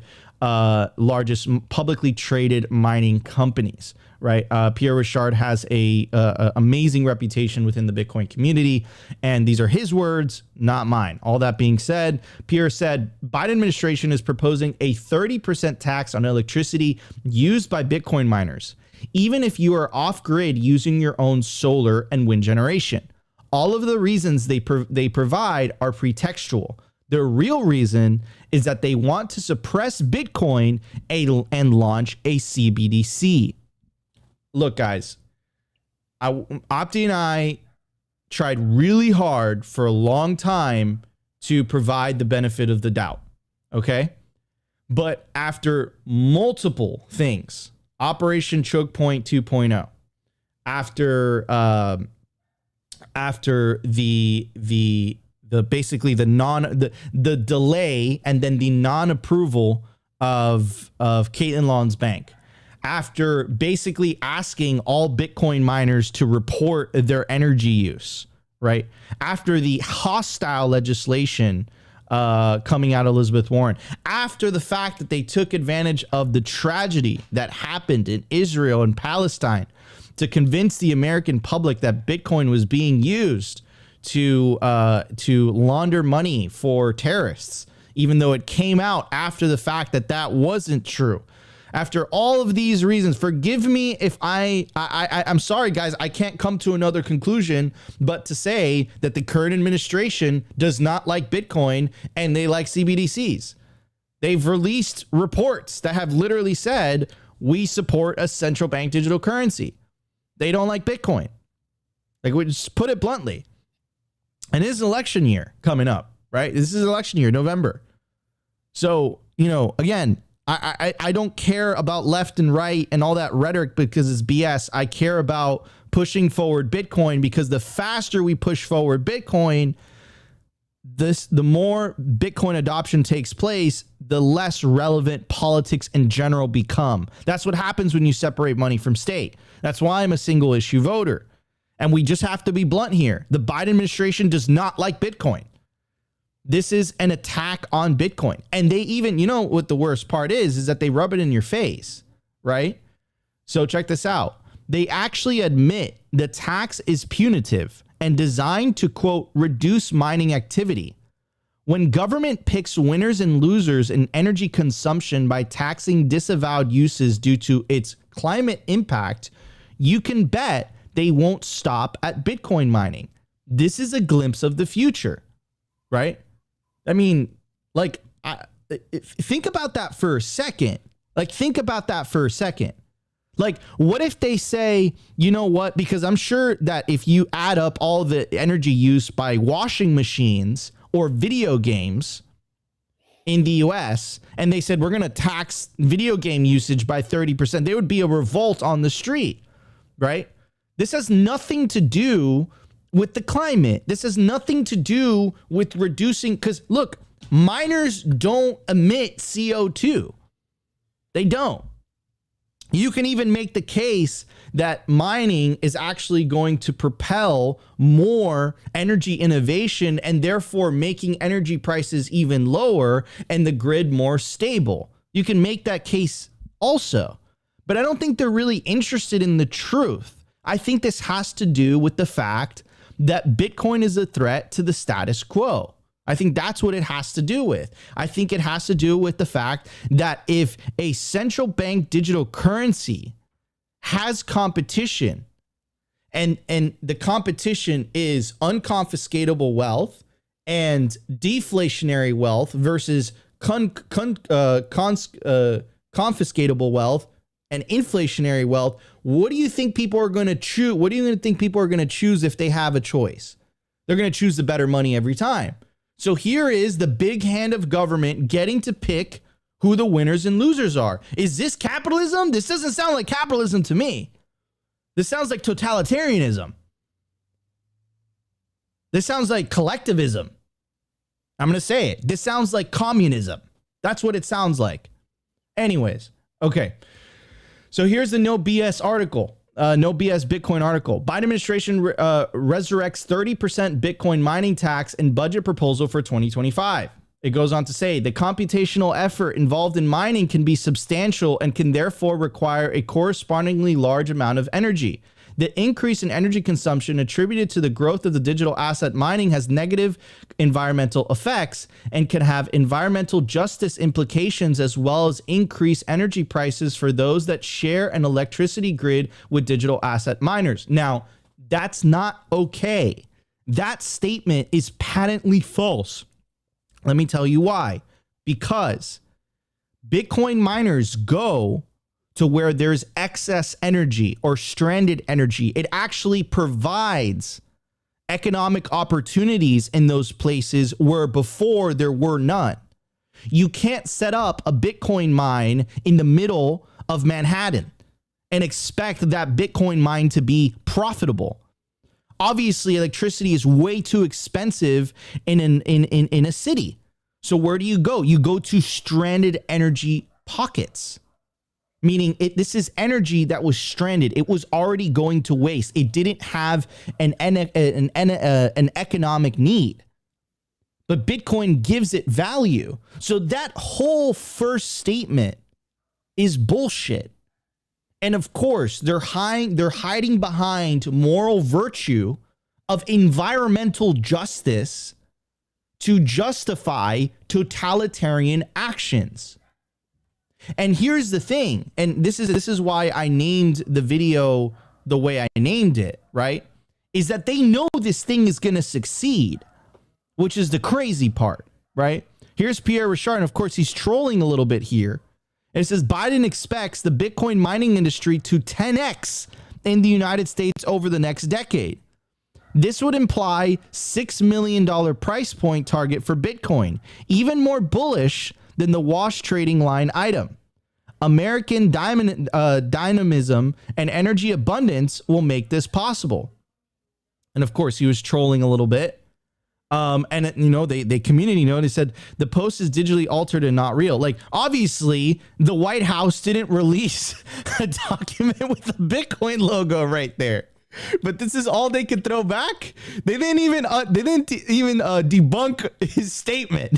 largest publicly traded mining companies. Right, Pierre Richard has a amazing reputation within the Bitcoin community, and these are his words, not mine. All that being said, Pierre said, Biden administration is proposing a 30% tax on electricity used by Bitcoin miners, even if you are off grid using your own solar and wind generation. All of the reasons they provide are pretextual. The real reason is that they want to suppress Bitcoin and launch a CBDC. Look, guys, Opti and I tried really hard for a long time to provide the benefit of the doubt, okay? But after multiple things, Operation Choke Point 2.0, after the basically the delay and then the non-approval of Caitlin Long's bank, after basically asking all Bitcoin miners to report their energy use, right? After the hostile legislation coming out of Elizabeth Warren, after the fact that they took advantage of the tragedy that happened in Israel and Palestine to convince the American public that Bitcoin was being used to launder money for terrorists, even though it came out after the fact that that wasn't true. After all of these reasons, forgive me if I'm sorry, guys, I can't come to another conclusion but to say that the current administration does not like Bitcoin and they like CBDCs. They've released reports that have literally said, we support a central bank digital currency. They don't like Bitcoin. Like, we just put it bluntly. And this is election year coming up, right? This is election year, November. So, again, I don't care about left and right and all that rhetoric because it's BS. I care about pushing forward Bitcoin, because the faster we push forward Bitcoin, the more Bitcoin adoption takes place, the less relevant politics in general become. That's what happens when you separate money from state. That's why I'm a single issue voter. And we just have to be blunt here. The Biden administration does not like Bitcoin. This is an attack on Bitcoin. And they even, what the worst part is that they rub it in your face, right? So check this out. They actually admit the tax is punitive and designed to, quote, reduce mining activity. When government picks winners and losers in energy consumption by taxing disavowed uses due to its climate impact, you can bet they won't stop at Bitcoin mining. This is a glimpse of the future, right? I mean, think about that for a second. Like, what if they say, you know what? Because I'm sure that if you add up all the energy use by washing machines or video games in the US, and they said, we're going to tax video game usage by 30%, there would be a revolt on the street, right? This has nothing to do with the climate. This has nothing to do with reducing, because look, miners don't emit CO2. They don't. You can even make the case that mining is actually going to propel more energy innovation and therefore making energy prices even lower and the grid more stable. You can make that case also, but I don't think they're really interested in the truth. I think this has to do with the fact that Bitcoin is a threat to the status quo. I think that's what it has to do with. I think it has to do with the fact that if a central bank digital currency has competition and the competition is unconfiscatable wealth and deflationary wealth versus confiscatable wealth and inflationary wealth, what do you think people are going to choose? What do you think people are going to choose if they have a choice? They're going to choose the better money every time. So here is the big hand of government getting to pick who the winners and losers are. Is this capitalism? This doesn't sound like capitalism to me. This sounds like totalitarianism. This sounds like collectivism. I'm going to say it. This sounds like communism. That's what it sounds like. Anyways, okay. So here's the No BS article. No BS Bitcoin article. Biden administration resurrects 30% Bitcoin mining tax in budget proposal for 2025. It goes on to say the computational effort involved in mining can be substantial and can therefore require a correspondingly large amount of energy. The increase in energy consumption attributed to the growth of the digital asset mining has negative environmental effects and can have environmental justice implications, as well as increase energy prices for those that share an electricity grid with digital asset miners. Now, that's not okay. That statement is patently false. Let me tell you why. Because Bitcoin miners go to where there's excess energy or stranded energy. It actually provides economic opportunities in those places where before there were none. You can't set up a Bitcoin mine in the middle of Manhattan and expect that Bitcoin mine to be profitable. Obviously, electricity is way too expensive in a city. So where do you go? You go to stranded energy pockets, meaning this is energy that was stranded. It was already going to waste. It didn't have an economic need. But Bitcoin gives it value. So that whole first statement is bullshit. And of course, they're hiding behind moral virtue of environmental justice to justify totalitarian actions. And here's the thing, and this is why I named the video the way I named it, right? Is that they know this thing is going to succeed, which is the crazy part, right? Here's Pierre Richard, and of course he's trolling a little bit here. And it says Biden expects the Bitcoin mining industry to 10x in the United States over the next decade. This would imply $6 million price point target for Bitcoin, even more bullish than the wash trading line item. American dynamism and energy abundance will make this possible. And of course, he was trolling a little bit. And you know, they community note, they said the post is digitally altered and not real. Like, obviously the White House didn't release a document with the Bitcoin logo right there, but this is all they could throw back. They didn't even debunk his statement.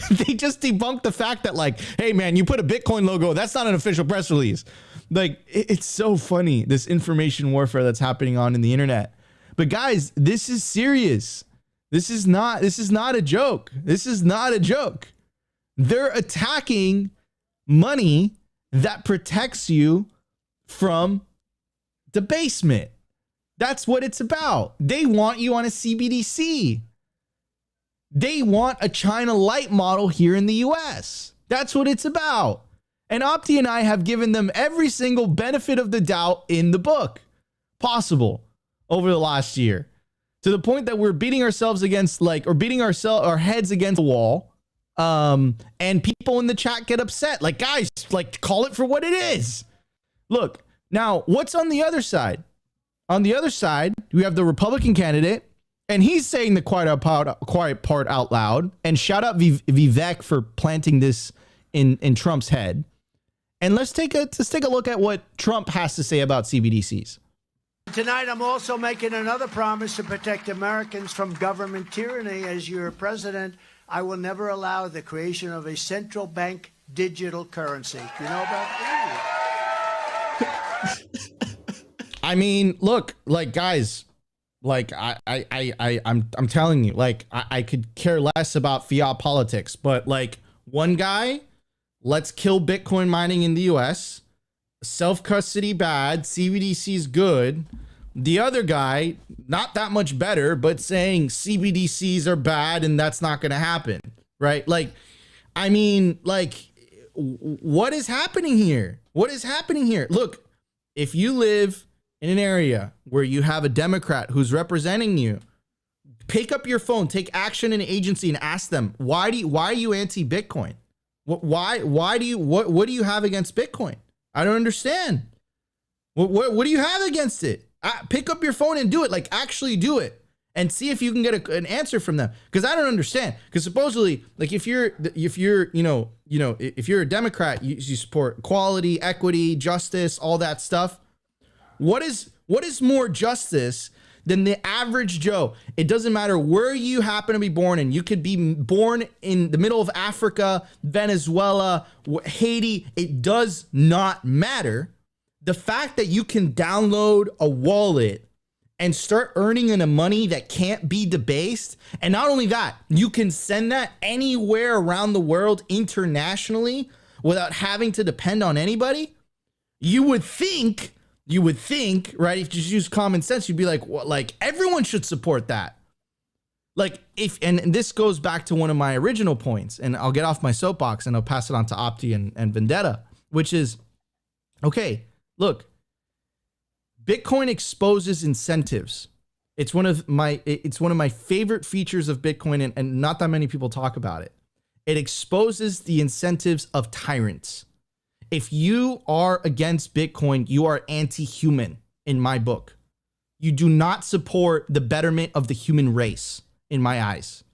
They just debunked the fact that, like, hey man, you put a Bitcoin logo, that's not an official press release. Like, it's so funny, this information warfare that's happening on in the internet. But guys, this is serious. This is not a joke. This is not a joke. They're attacking money that protects you from debasement. That's what it's about. They want you on a CBDC. They want a China light model here in the US. That's what it's about. And Opti and I have given them every single benefit of the doubt in the book possible over the last year. To the point that we're beating ourselves against, beating our heads against the wall. And people in the chat get upset. Like, guys, like, call it for what it is. Look, now, what's on the other side? On the other side, we have the Republican candidate, and he's saying the quiet part out loud. And shout out Vivek for planting this in Trump's head. And let's take a look at what Trump has to say about CBDCs. Tonight, I'm also making another promise to protect Americans from government tyranny. As your president, I will never allow the creation of a central bank digital currency. Do you know about that? I mean, look, like, guys, like, I'm telling you, like, I could care less about fiat politics, but like, one guy, let's kill Bitcoin mining in the US. Self-custody bad, CBDC's good. The other guy, not that much better, but saying CBDCs are bad and that's not going to happen, right? Like, I mean, like, what is happening here? What is happening here? Look, if you live in an area where you have a Democrat who's representing you, pick up your phone, take action in agency and ask them, why are you anti-Bitcoin? What do you have against Bitcoin? I don't understand. What do you have against it? Pick up your phone and do it. Like, actually do it and see if you can get an answer from them. Because I don't understand. Because supposedly, like, if you're a Democrat, you support equality, equity, justice, all that stuff. What is more justice than the average Joe? It doesn't matter where you happen to be born in. You could be born in the middle of Africa, Venezuela, Haiti. It does not matter. The fact that you can download a wallet and start earning in a money that can't be debased. And not only that, you can send that anywhere around the world internationally without having to depend on anybody. You would think, right? If you just use common sense, you'd be like, what? Like, everyone should support that. Like and this goes back to one of my original points, and I'll get off my soapbox and I'll pass it on to Opti and Vendetta, which is, okay, look, Bitcoin exposes incentives. It's one of my favorite features of Bitcoin, and not that many people talk about it. It exposes the incentives of tyrants. If you are against Bitcoin, you are anti-human in my book. You do not support the betterment of the human race in my eyes.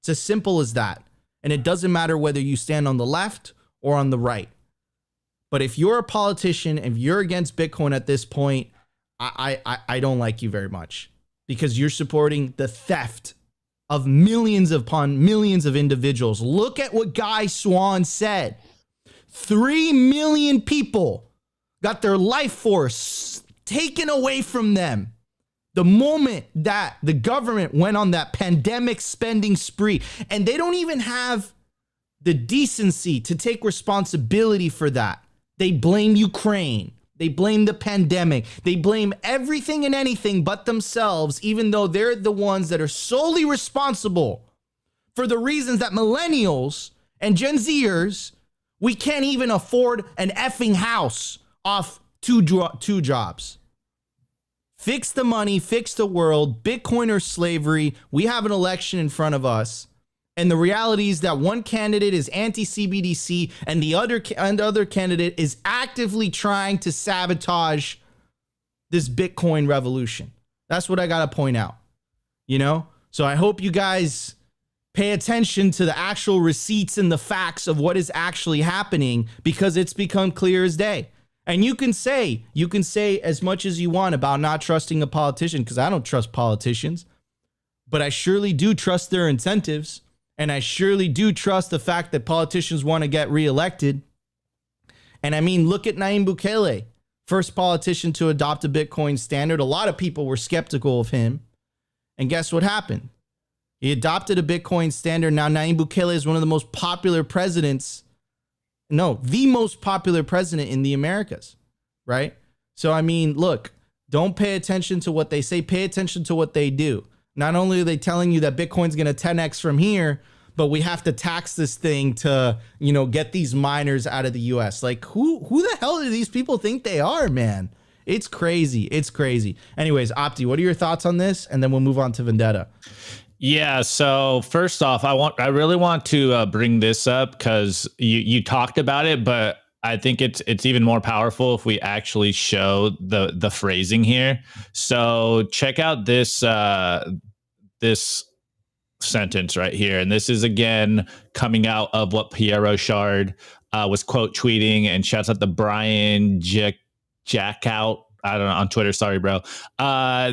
It's as simple as that. And it doesn't matter whether you stand on the left or on the right. But if you're a politician, if you're against Bitcoin at this point, I don't like you very much, because you're supporting the theft of millions upon millions of individuals. Look at what Guy Swan said. 3 million people got their life force taken away from them the moment that the government went on that pandemic spending spree. And they don't even have the decency to take responsibility for that. They blame Ukraine. They blame the pandemic. They blame everything and anything but themselves, even though they're the ones that are solely responsible for the reasons that millennials and Gen Zers, we can't even afford an effing house off two jobs. Fix the money, fix the world, Bitcoin or slavery. We have an election in front of us. And the reality is that one candidate is anti-CBDC and the other candidate is actively trying to sabotage this Bitcoin revolution. That's what I got to point out, you know? So I hope you guys pay attention to the actual receipts and the facts of what is actually happening, because it's become clear as day. And you can say as much as you want about not trusting a politician, because I don't trust politicians, but I surely do trust their incentives. And I surely do trust the fact that politicians want to get reelected. And I mean, look at Nayib Bukele, first politician to adopt a Bitcoin standard. A lot of people were skeptical of him. And guess what happened? He adopted a Bitcoin standard. Now Nayib Bukele is one of the most popular presidents. No, the most popular president in the Americas, right? So, I mean, look, don't pay attention to what they say. Pay attention to what they do. Not only are they telling you that Bitcoin's going to 10x from here, but we have to tax this thing to, you know, get these miners out of the US. Like, who the hell do these people think they are, man? It's crazy. It's crazy. Anyways, Opti, what are your thoughts on this? And then we'll move on to Vendetta. Yeah. So first off, I really want to bring this up because you talked about it, but I think it's even more powerful if we actually show the phrasing here. So check out this this sentence right here, and this is again coming out of what Pierre Rochard was quote tweeting, and shouts out to Brian Jackout. I don't know, on Twitter. Sorry, bro.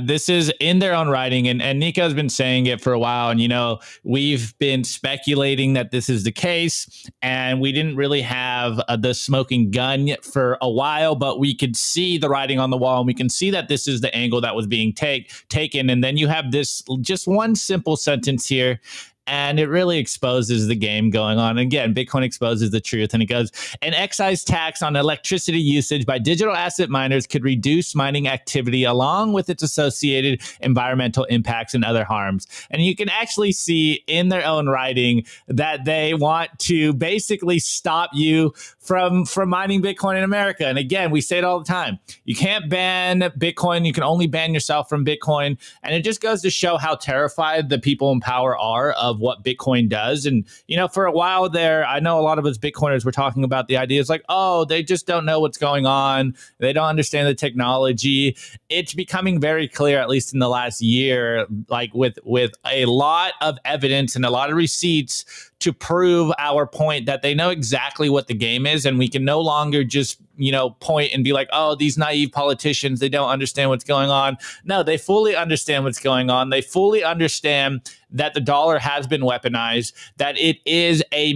This is in their own writing, and Nico's been saying it for a while. And, you know, we've been speculating that this is the case, and we didn't really have the smoking gun yet for a while, but we could see the writing on the wall, and we can see that this is the angle that was being taken. And then you have this just one simple sentence here, and it really exposes the game going on. Again, Bitcoin exposes the truth, and it goes, an excise tax on electricity usage by digital asset miners could reduce mining activity along with its associated environmental impacts and other harms. And you can actually see in their own writing that they want to basically stop you from mining Bitcoin in America. And again, we say it all the time. You can't ban Bitcoin. You can only ban yourself from Bitcoin. And it just goes to show how terrified the people in power are of what Bitcoin does. And, you know, for a while there, I know a lot of us Bitcoiners were talking about the ideas like, oh, they just don't know what's going on. They don't understand the technology. It's becoming very clear, at least in the last year, like with a lot of evidence and a lot of receipts to prove our point that they know exactly what the game is, and we can no longer just, you know, point and be like, oh, these naive politicians, they don't understand what's going on. No, they fully understand what's going on. They fully understand that the dollar has been weaponized, that it is a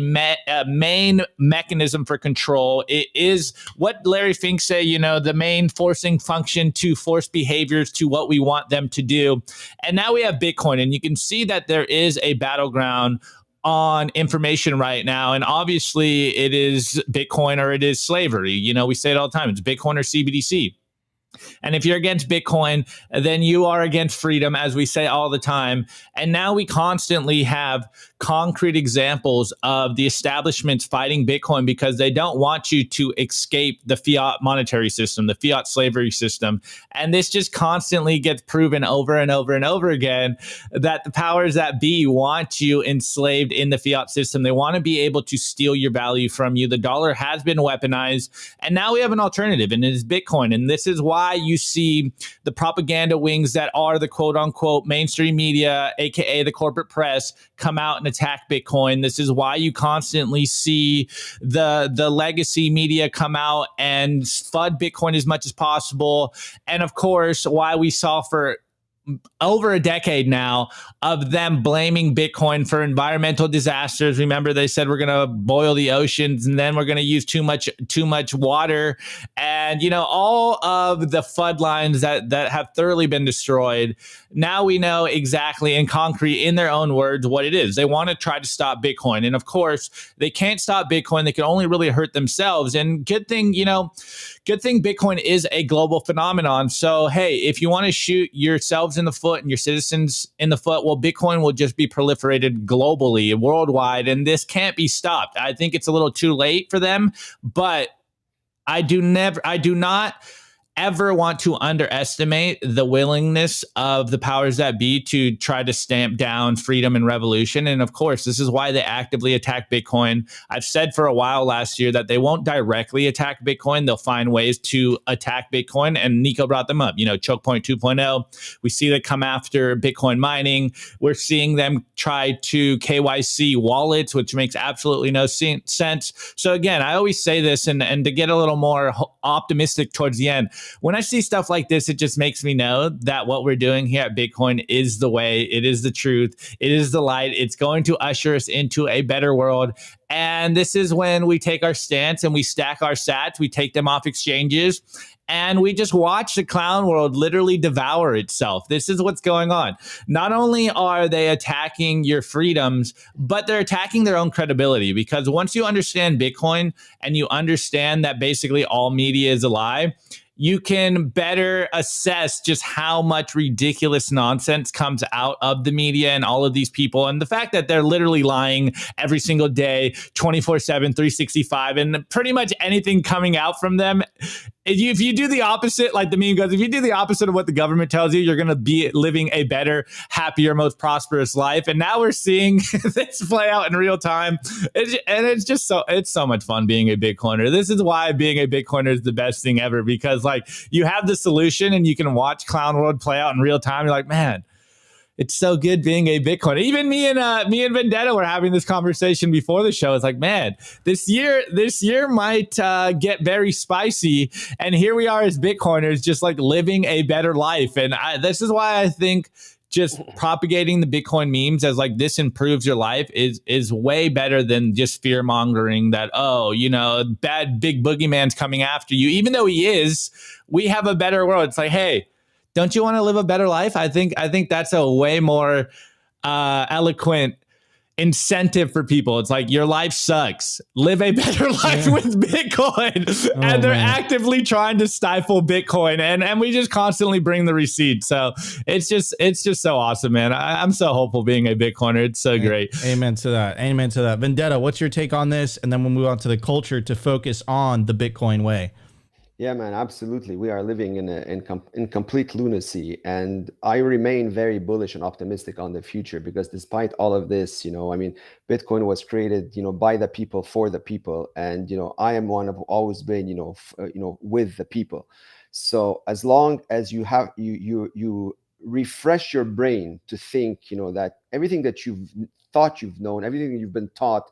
main mechanism for control. It is what Larry Fink say, you know, the main forcing function to force behaviors to what we want them to do. And now we have Bitcoin, and you can see that there is a battleground on information right now. And obviously it is Bitcoin or it is slavery. You know, we say it all the time. It's Bitcoin or CBDC. And if you're against Bitcoin, then you are against freedom, as we say all the time. And now we constantly have concrete examples of the establishments fighting Bitcoin because they don't want you to escape the fiat monetary system, the fiat slavery system. And this just constantly gets proven over and over and over again that the powers that be want you enslaved in the fiat system. They want to be able to steal your value from you. The dollar has been weaponized. And now we have an alternative, and it is Bitcoin. And this is why you see the propaganda wings that are the quote unquote mainstream media, aka the corporate press, come out and attack Bitcoin. This is why you constantly see the legacy media come out and FUD Bitcoin as much as possible. And of course, why we saw for over a decade now of them blaming Bitcoin for environmental disasters. Remember, they said we're going to boil the oceans and then we're going to use too much water. And, you know, all of the flood lines that have thoroughly been destroyed. Now we know exactly in concrete, in their own words, what it is. They want to try to stop Bitcoin. And of course, they can't stop Bitcoin. They can only really hurt themselves. And good thing Bitcoin is a global phenomenon. So, hey, if you want to shoot yourselves in the foot and your citizens in the foot, well, Bitcoin will just be proliferated globally, worldwide, and this can't be stopped. I think it's a little too late for them, but I do not ever want to underestimate the willingness of the powers that be to try to stamp down freedom and revolution. And of course, this is why they actively attack Bitcoin. I've said for a while last year that they won't directly attack Bitcoin. They'll find ways to attack Bitcoin. And Nico brought them up, choke point 2.0. We see them come after Bitcoin mining. We're seeing them try to KYC wallets, which makes absolutely no sense. So again, I always say this, and to get a little more optimistic towards the end, when I see stuff like this, it just makes me know that what we're doing here at Bitcoin is the way, it is the truth, it is the light. It's going to usher us into a better world. And this is when we take our stance and we stack our sats, we take them off exchanges, and we just watch the clown world literally devour itself. This is what's going on. Not only are they attacking your freedoms, but they're attacking their own credibility. Because once you understand Bitcoin and you understand that basically all media is a lie, you can better assess just how much ridiculous nonsense comes out of the media and all of these people. And the fact that they're literally lying every single day, 24/7, 365, and pretty much anything coming out from them. If you do the opposite, like the meme goes, if you do the opposite of what the government tells you, you're going to be living a better, happier, most prosperous life. And now we're seeing this play out in real time. It's so much fun being a Bitcoiner. This is why being a Bitcoiner is the best thing ever, because like you have the solution and you can watch Clown World play out in real time. You're like, man, it's so good being a Bitcoiner. Even me and Vendetta were having this conversation before the show. It's like, man, this year might get very spicy, and here we are as Bitcoiners, just like living a better life. And this is why I think just propagating the Bitcoin memes as like this improves your life is way better than just fear mongering that, bad big boogeyman's coming after you. Even though he is, we have a better world. It's like, hey, don't you want to live a better life? I think that's a way more eloquent incentive for people. It's like, your life sucks. Live a better life with Bitcoin. And they're actively trying to stifle Bitcoin. And we just constantly bring the receipts. So it's just so awesome, man. I'm so hopeful being a Bitcoiner. It's so great. Amen to that. Amen to that. Vendetta, what's your take on this? And then we'll move on to the culture to focus on the Bitcoin way. Yeah, man, absolutely. We are living in complete lunacy, and I remain very bullish and optimistic on the future, because despite all of this, Bitcoin was created, by the people for the people, and I am one of always been, with the people. So as long as you have you refresh your brain to think, that everything that you've thought you've known, everything you've been taught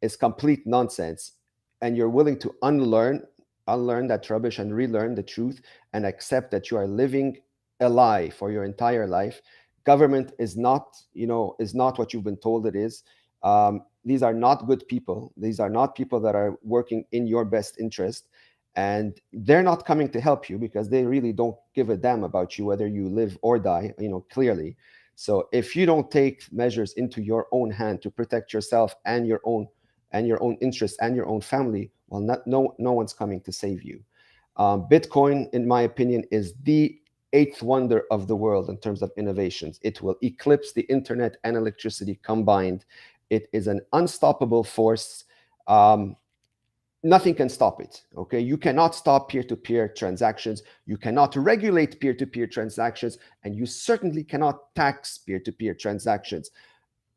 is complete nonsense, and you're willing to unlearn that rubbish and relearn the truth and accept that you are living a lie for your entire life. Government is not what you've been told it is. These are not good people. These are not people that are working in your best interest, and they're not coming to help you because they really don't give a damn about you, whether you live or die, clearly. So if you don't take measures into your own hand to protect yourself and your own interests and your own family, well, no one's coming to save you. Bitcoin, in my opinion, is the eighth wonder of the world in terms of innovations. It will eclipse the internet and electricity combined. It is an unstoppable force. Nothing can stop it. Okay, you cannot stop peer-to-peer transactions. You cannot regulate peer-to-peer transactions, and you certainly cannot tax peer-to-peer transactions.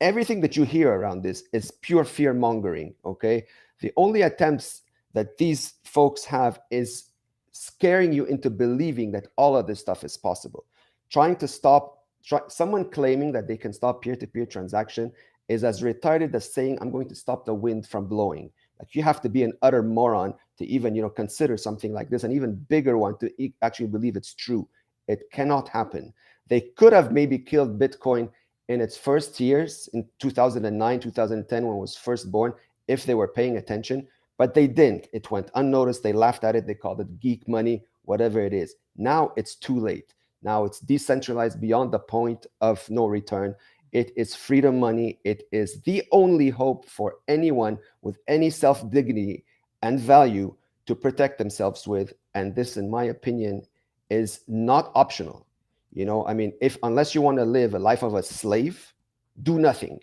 Everything that you hear around this is pure fear mongering. Okay, the only attempts that these folks have is scaring you into believing that all of this stuff is possible. Someone claiming that they can stop peer-to-peer transaction is as retarded as saying, I'm going to stop the wind from blowing. Like, you have to be an utter moron to even, consider something like this, and even bigger one to actually believe it's true. It cannot happen. They could have maybe killed Bitcoin in its first years in 2009, 2010, when it was first born, if they were paying attention, but they didn't. It went unnoticed. They laughed at it. They called it geek money, whatever it is. Now it's too late. Now it's decentralized beyond the point of no return. It is freedom money. It is the only hope for anyone with any self-dignity and value to protect themselves with. And this, in my opinion, is not optional. Unless you want to live a life of a slave, do nothing.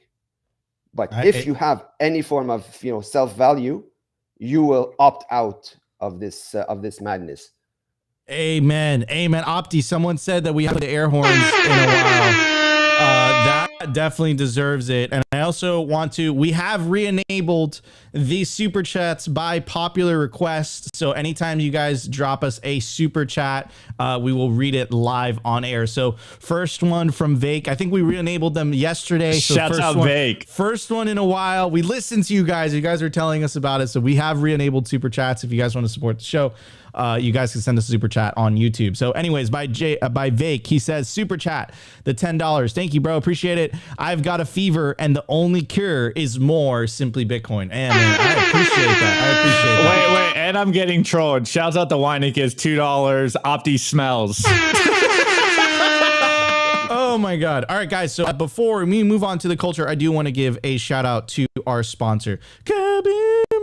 But if you have any form of, self-value, you will opt out of this madness. Amen. Opti, someone said that we have the air horns in a while. That definitely deserves it. And I also we have re-enabled the super chats by popular request. So anytime you guys drop us a super chat, we will read it live on air. So first one from Vake. I think we re-enabled them yesterday. So Shouts out Vake. First one in a while. We listened to you guys. You guys are telling us about it. So we have re-enabled super chats. If you guys want to support the show, you guys can send us a super chat on YouTube. So anyways, by Vake, he says, super chat, the $10. Thank you, bro. Appreciate it. I've got a fever and the only cure is more Simply Bitcoin. And man, I appreciate that. Wait. And I'm getting trolled. Shouts out to Weinig is $2. Opti smells. Oh my God. All right, guys. So before we move on to the culture, I do want to give a shout out to our sponsor,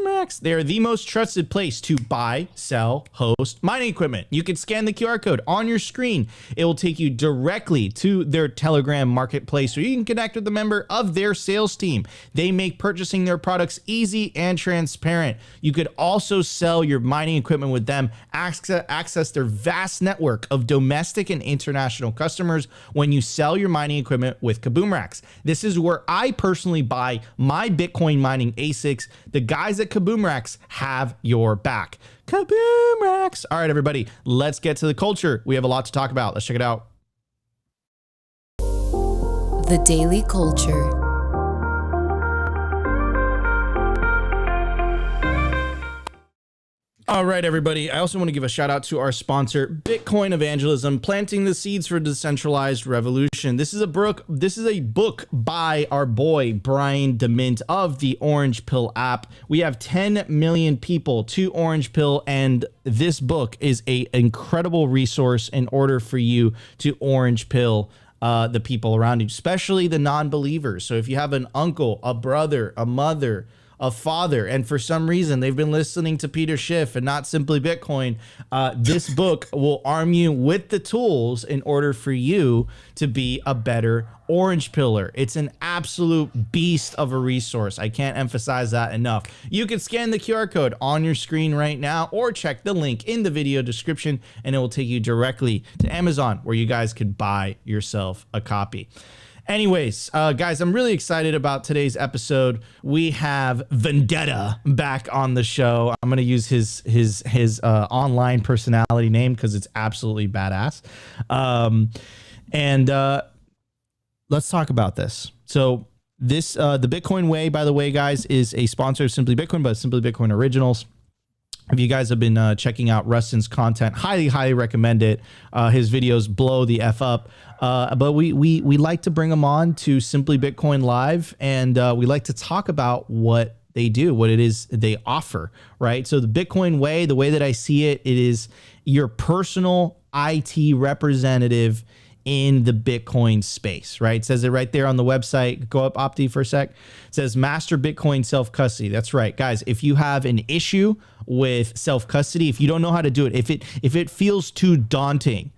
Max. They're the most trusted place to buy, sell, host mining equipment. You can scan the QR code on your screen. It will take you directly to their Telegram marketplace, so you can connect with a member of their sales team. They make purchasing their products easy and transparent. You could also sell your mining equipment with them, access their vast network of domestic and international customers when you sell your mining equipment with Kaboom Racks. This is where I personally buy my Bitcoin mining ASICs. The guys at Kaboom Racks have your back. Kaboom Racks. All right, everybody, let's get to the culture. We have a lot to talk about. Let's check it out. The Daily Culture. All right, everybody. I also want to give a shout out to our sponsor, Bitcoin Evangelism, planting the seeds for decentralized revolution. This is a book by our boy Brian DeMint of the Orange Pill app. We have 10 million people to Orange Pill, and this book is an incredible resource in order for you to Orange Pill the people around you, especially the non-believers. So if you have an uncle, a brother, a mother, a father, and for some reason they've been listening to Peter Schiff and not Simply Bitcoin, this book will arm you with the tools in order for you to be a better orange pillar. It's an absolute beast of a resource. I can't emphasize that enough. You can scan the QR code on your screen right now or check the link in the video description and it will take you directly to Amazon where you guys could buy yourself a copy. Anyways, guys, I'm really excited about today's episode. We have Vendetta back on the show. I'm going to use his online personality name because it's absolutely badass. Let's talk about this. So this, the Bitcoin Way, by the way, guys, is a sponsor of Simply Bitcoin, but Simply Bitcoin Originals. If you guys have been checking out Rustin's content, highly recommend it. His videos blow the F up. But we like to bring them on to Simply Bitcoin Live, and we like to talk about what they do, what it is they offer, right? So the Bitcoin Way, the way that I see it, it is your personal IT representative in the Bitcoin space, right? It says it right there on the website. Go up, Opti, for a sec. It says master Bitcoin self-custody. That's right, guys. If you have an issue with self-custody, if you don't know how to do it, if it feels too daunting,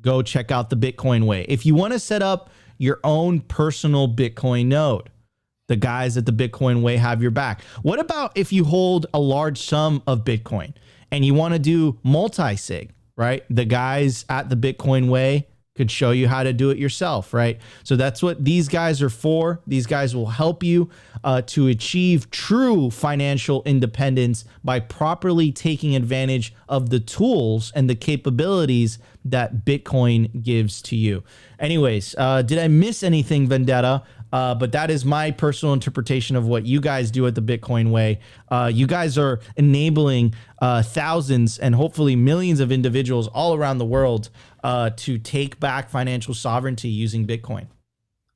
go check out the Bitcoin way. If you want to set up your own personal Bitcoin node, the guys at the Bitcoin way have your back. What about if you hold a large sum of Bitcoin and you want to do multi-sig, right? The guys at the Bitcoin way could show you how to do it yourself, right? So that's what these guys are for. These guys will help you to achieve true financial independence by properly taking advantage of the tools and the capabilities that Bitcoin gives to you. Anyways, did I miss anything, Vendetta? But that is my personal interpretation of what you guys do at the Bitcoin way. You guys are enabling thousands and hopefully millions of individuals all around the world to take back financial sovereignty using Bitcoin.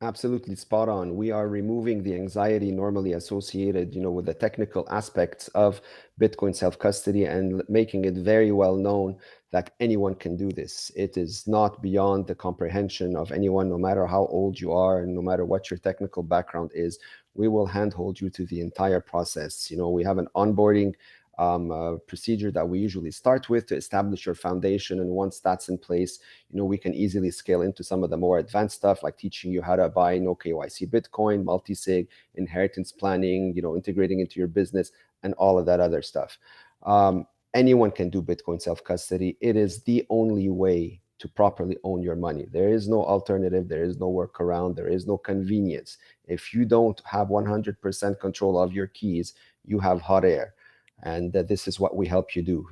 Absolutely spot on. We are removing the anxiety normally associated, with the technical aspects of Bitcoin self-custody and making it very well known that anyone can do this. It is not beyond the comprehension of anyone, no matter how old you are and no matter what your technical background is. We will handhold you through the entire process. We have an onboarding procedure that we usually start with to establish your foundation. And once that's in place, we can easily scale into some of the more advanced stuff, like teaching you how to buy no KYC Bitcoin, multi-sig, inheritance planning, integrating into your business and all of that other stuff. Anyone can do Bitcoin self-custody. It is the only way to properly own your money. There is no alternative. There is no workaround. There is no convenience. If you don't have 100% control of your keys, you have hot air. And this is what we help you do,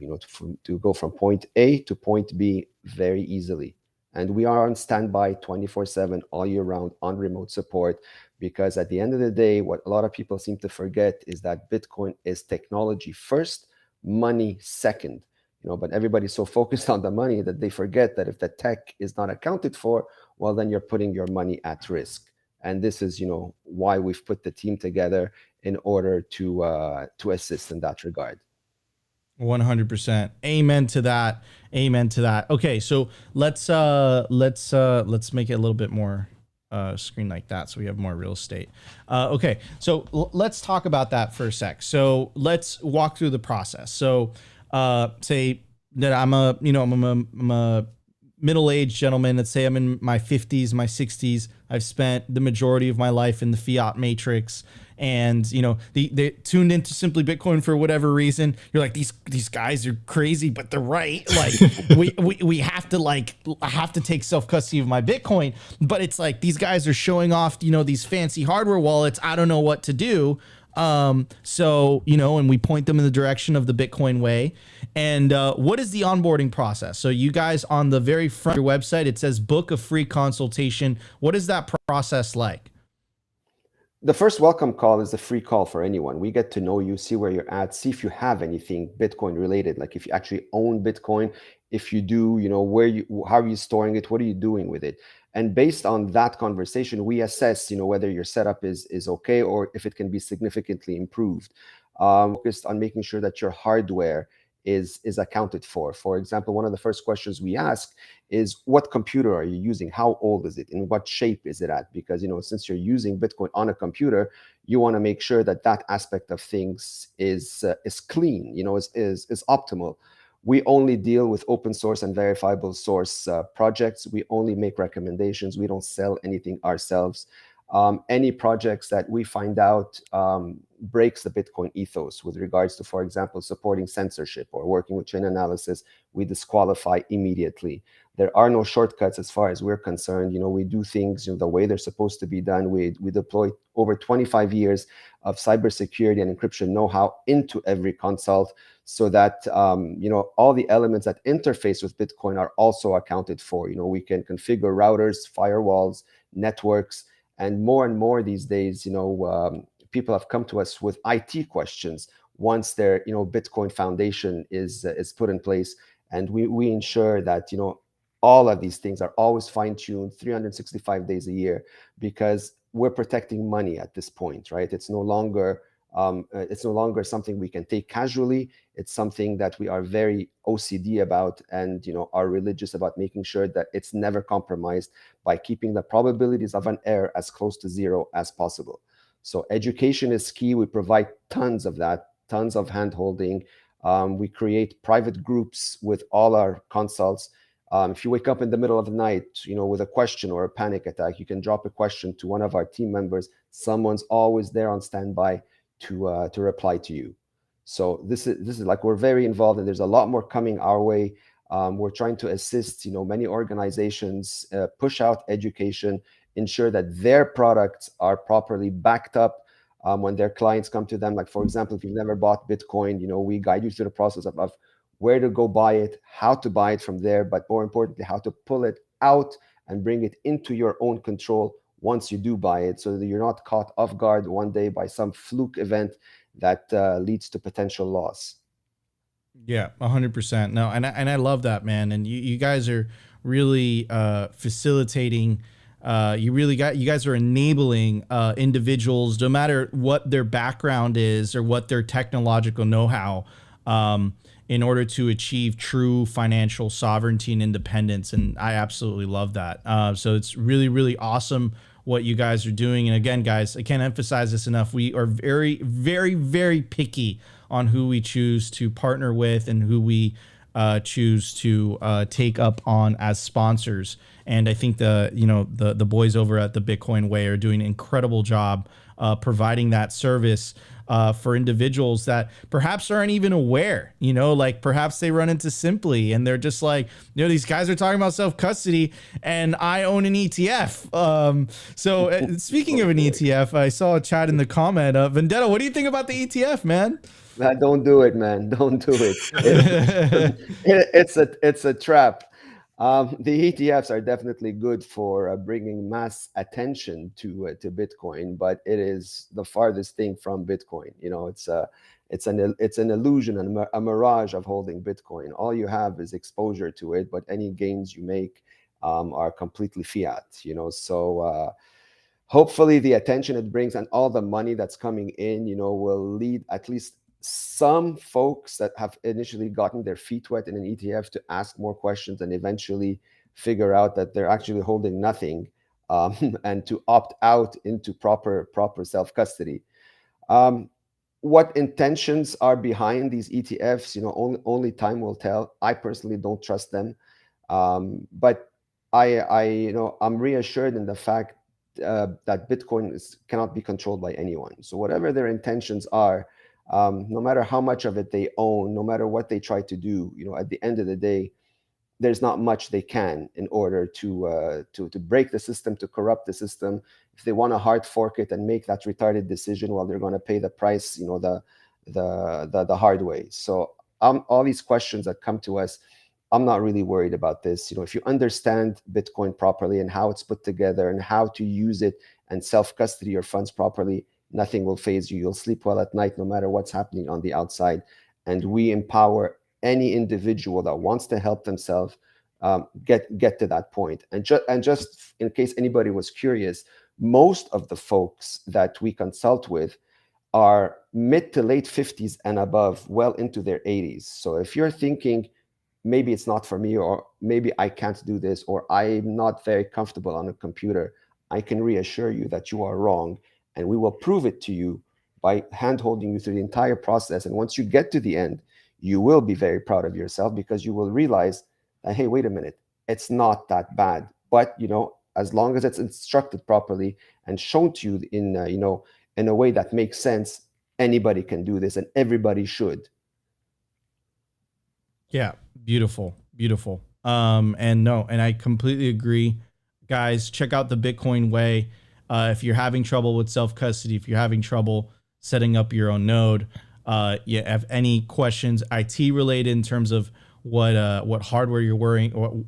to go from point A to point B very easily. And we are on standby 24/7 all year round on remote support, because at the end of the day, what a lot of people seem to forget is that Bitcoin is technology first, money second. But everybody's so focused on the money that they forget that if the tech is not accounted for, well, then you're putting your money at risk. And this is, why we've put the team together in order to assist in that regard. 100%. Amen to that. Amen to that. Okay, so let's make it a little bit more screen like that, so we have more real estate. Okay, so let's talk about that for a sec. So let's walk through the process. So say that I'm a middle-aged gentleman. Let's say I'm in my 50s, my 60s. I've spent the majority of my life in the fiat matrix, and they tuned into Simply Bitcoin for whatever reason. You're like, these guys are crazy, but they're right. Like we have to take self-custody of my Bitcoin, but it's like these guys are showing off these fancy hardware wallets. I don't know what to do. So, and we point them in the direction of the Bitcoin way. And what is the onboarding process? So you guys, on the very front of your website, it says book a free consultation. What is that process like? The first welcome call is a free call for anyone. We get to know you, see where you're at, see if you have anything Bitcoin related, like if you actually own Bitcoin. If you do, how are you storing it? What are you doing with it? And based on that conversation, we assess, whether your setup is okay or if it can be significantly improved. Focused on making sure that your hardware is accounted for. For example, one of the first questions we ask is, what computer are you using? How old is it? In what shape is it at? Because, since you're using Bitcoin on a computer, you want to make sure that that aspect of things is clean, is optimal. We only deal with open source and verifiable source projects. We only make recommendations. We don't sell anything ourselves. Any projects that we find out breaks the Bitcoin ethos with regards to, for example, supporting censorship or working with chain analysis, we disqualify immediately. There are no shortcuts as far as we're concerned. We do things the way they're supposed to be done. We deploy over 25 years of cybersecurity and encryption know-how into every consult, so that all the elements that interface with Bitcoin are also accounted for. We can configure routers, firewalls, networks, and more these days, people have come to us with IT questions once their Bitcoin foundation is put in place, and we ensure that all of these things are always fine-tuned 365 days a year, because we're protecting money at this point, right? It's no longer It's no longer something we can take casually. It's something that we are very OCD about, and are religious about making sure that it's never compromised by keeping the probabilities of an error as close to zero as possible. So education is key. We provide tons of that, tons of hand-holding. We create private groups with all our consults. If you wake up in the middle of the night, with a question or a panic attack, you can drop a question to one of our team members. Someone's always there on standby to reply to you. So this is like, we're very involved, and there's a lot more coming our way. We're trying to assist, many organizations push out education, ensure that their products are properly backed up when their clients come to them. Like, for example, if you've never bought Bitcoin, we guide you through the process of where to go buy it, how to buy it from there, but more importantly, how to pull it out and bring it into your own control once you do buy it, so that you're not caught off guard one day by some fluke event that leads to potential loss. Yeah, 100%. No, and I love that, man. And you guys are really facilitating. You guys are enabling individuals, no matter what their background is or what their technological know-how, in order to achieve true financial sovereignty and independence. And I absolutely love that. So it's really, really awesome what you guys are doing. And again, guys, I can't emphasize this enough. We are very, very, very picky on who we choose to partner with and who we choose to take up on as sponsors. And I think the boys over at the Bitcoin Way are doing an incredible job providing that service for individuals that perhaps aren't even aware, like perhaps they run into Simply and they're just like, these guys are talking about self-custody and I own an ETF. So speaking of an ETF, I saw a chat in the comment of Vendetta. What do you think about the ETF, man? Don't do it, man. Don't do it. It's a trap. The ETFs are definitely good for bringing mass attention to Bitcoin, but it is the farthest thing from Bitcoin. It's an illusion and a mirage of holding Bitcoin. All you have is exposure to it, but any gains you make are completely fiat. So hopefully the attention it brings and all the money that's coming in, will lead at least some folks that have initially gotten their feet wet in an ETF to ask more questions and eventually figure out that they're actually holding nothing, and to opt out into proper self-custody. What intentions are behind these ETFs, only time will tell. I personally don't trust them, but I'm reassured in the fact that Bitcoin cannot be controlled by anyone. So whatever their intentions are, no matter how much of it they own, no matter what they try to do, at the end of the day, there's not much they can in order to break the system, to corrupt the system. If they want to hard fork it and make that retarded decision, well, they're going to pay the price, the hard way. So all these questions that come to us, I'm not really worried about this. If you understand Bitcoin properly and how it's put together and how to use it and self-custody your funds properly, nothing will faze you. You'll sleep well at night, no matter what's happening on the outside. And we empower any individual that wants to help themselves get to that point. And just in case anybody was curious, most of the folks that we consult with are mid to late 50s and above, well into their 80s. So if you're thinking, maybe it's not for me, or maybe I can't do this, or I'm not very comfortable on a computer, I can reassure you that you are wrong. And we will prove it to you by hand-holding you through the entire process. And once you get to the end, you will be very proud of yourself, because you will realize that, hey, wait a minute, it's not that bad. But, as long as it's instructed properly and shown to you in a way that makes sense, anybody can do this and everybody should. Yeah, beautiful. And I completely agree. Guys, check out the Bitcoin Way. If you're having trouble with self-custody, if you're having trouble setting up your own node, you have any questions IT related in terms of what hardware you're wearing, or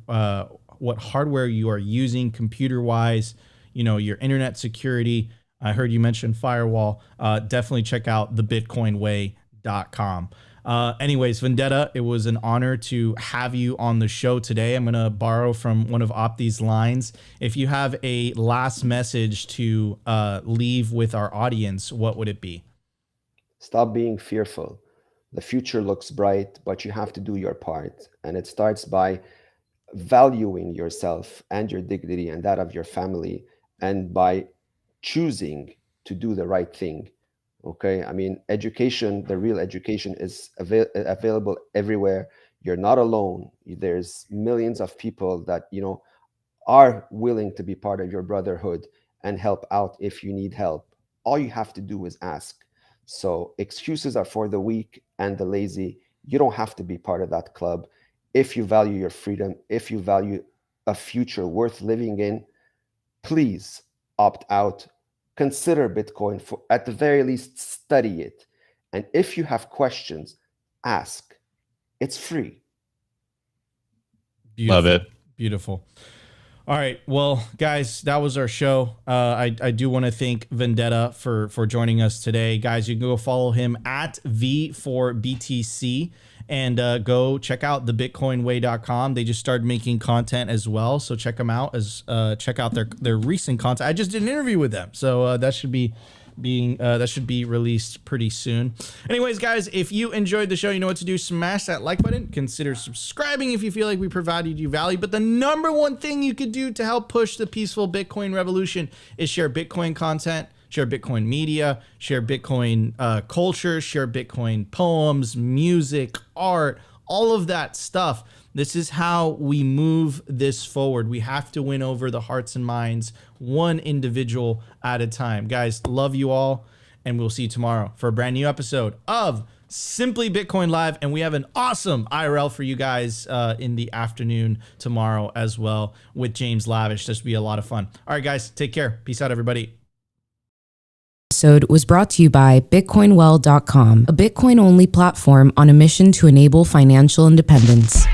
what hardware you are using computer wise, your internet security. I heard you mention firewall. Definitely check out thebitcoinway.com. Anyways, Vendetta, it was an honor to have you on the show today. I'm going to borrow from one of Opti's lines. If you have a last message to leave with our audience, what would it be? Stop being fearful. The future looks bright, but you have to do your part. And it starts by valuing yourself and your dignity and that of your family, and by choosing to do the right thing. Okay, I mean, education, the real education is available everywhere. You're not alone. There's millions of people that, you know, are willing to be part of your brotherhood and help out if you need help. All you have to do is ask. So excuses are for the weak and the lazy. You don't have to be part of that club. If you value your freedom, if you value a future worth living in, please opt out. Consider Bitcoin, for at the very least, study it. And if you have questions, ask. It's free. Beautiful. Love it. Beautiful. All right, well, guys, that was our show. I do want to thank Vendetta for joining us today. Guys, you can go follow him at V4BTC and go check out thebitcoinway.com. They just started making content as well, so check them out. Check out their recent content. I just did an interview with them, so that should be released pretty soon. Anyways, guys, if you enjoyed the show, you know what to do. Smash that like button. Consider subscribing if you feel like we provided you value. But the number one thing you could do to help push the peaceful Bitcoin revolution is share Bitcoin content, share Bitcoin media, share Bitcoin culture, share Bitcoin poems, music, art, all of that stuff. This is how we move this forward. We have to win over the hearts and minds, one individual at a time. Guys, love you all, and we'll see you tomorrow for a brand new episode of Simply Bitcoin Live. And we have an awesome IRL for you guys in the afternoon tomorrow as well with James Lavish. This will be a lot of fun. All right, guys, take care. Peace out, everybody. Episode was brought to you by BitcoinWell.com, a Bitcoin-only platform on a mission to enable financial independence.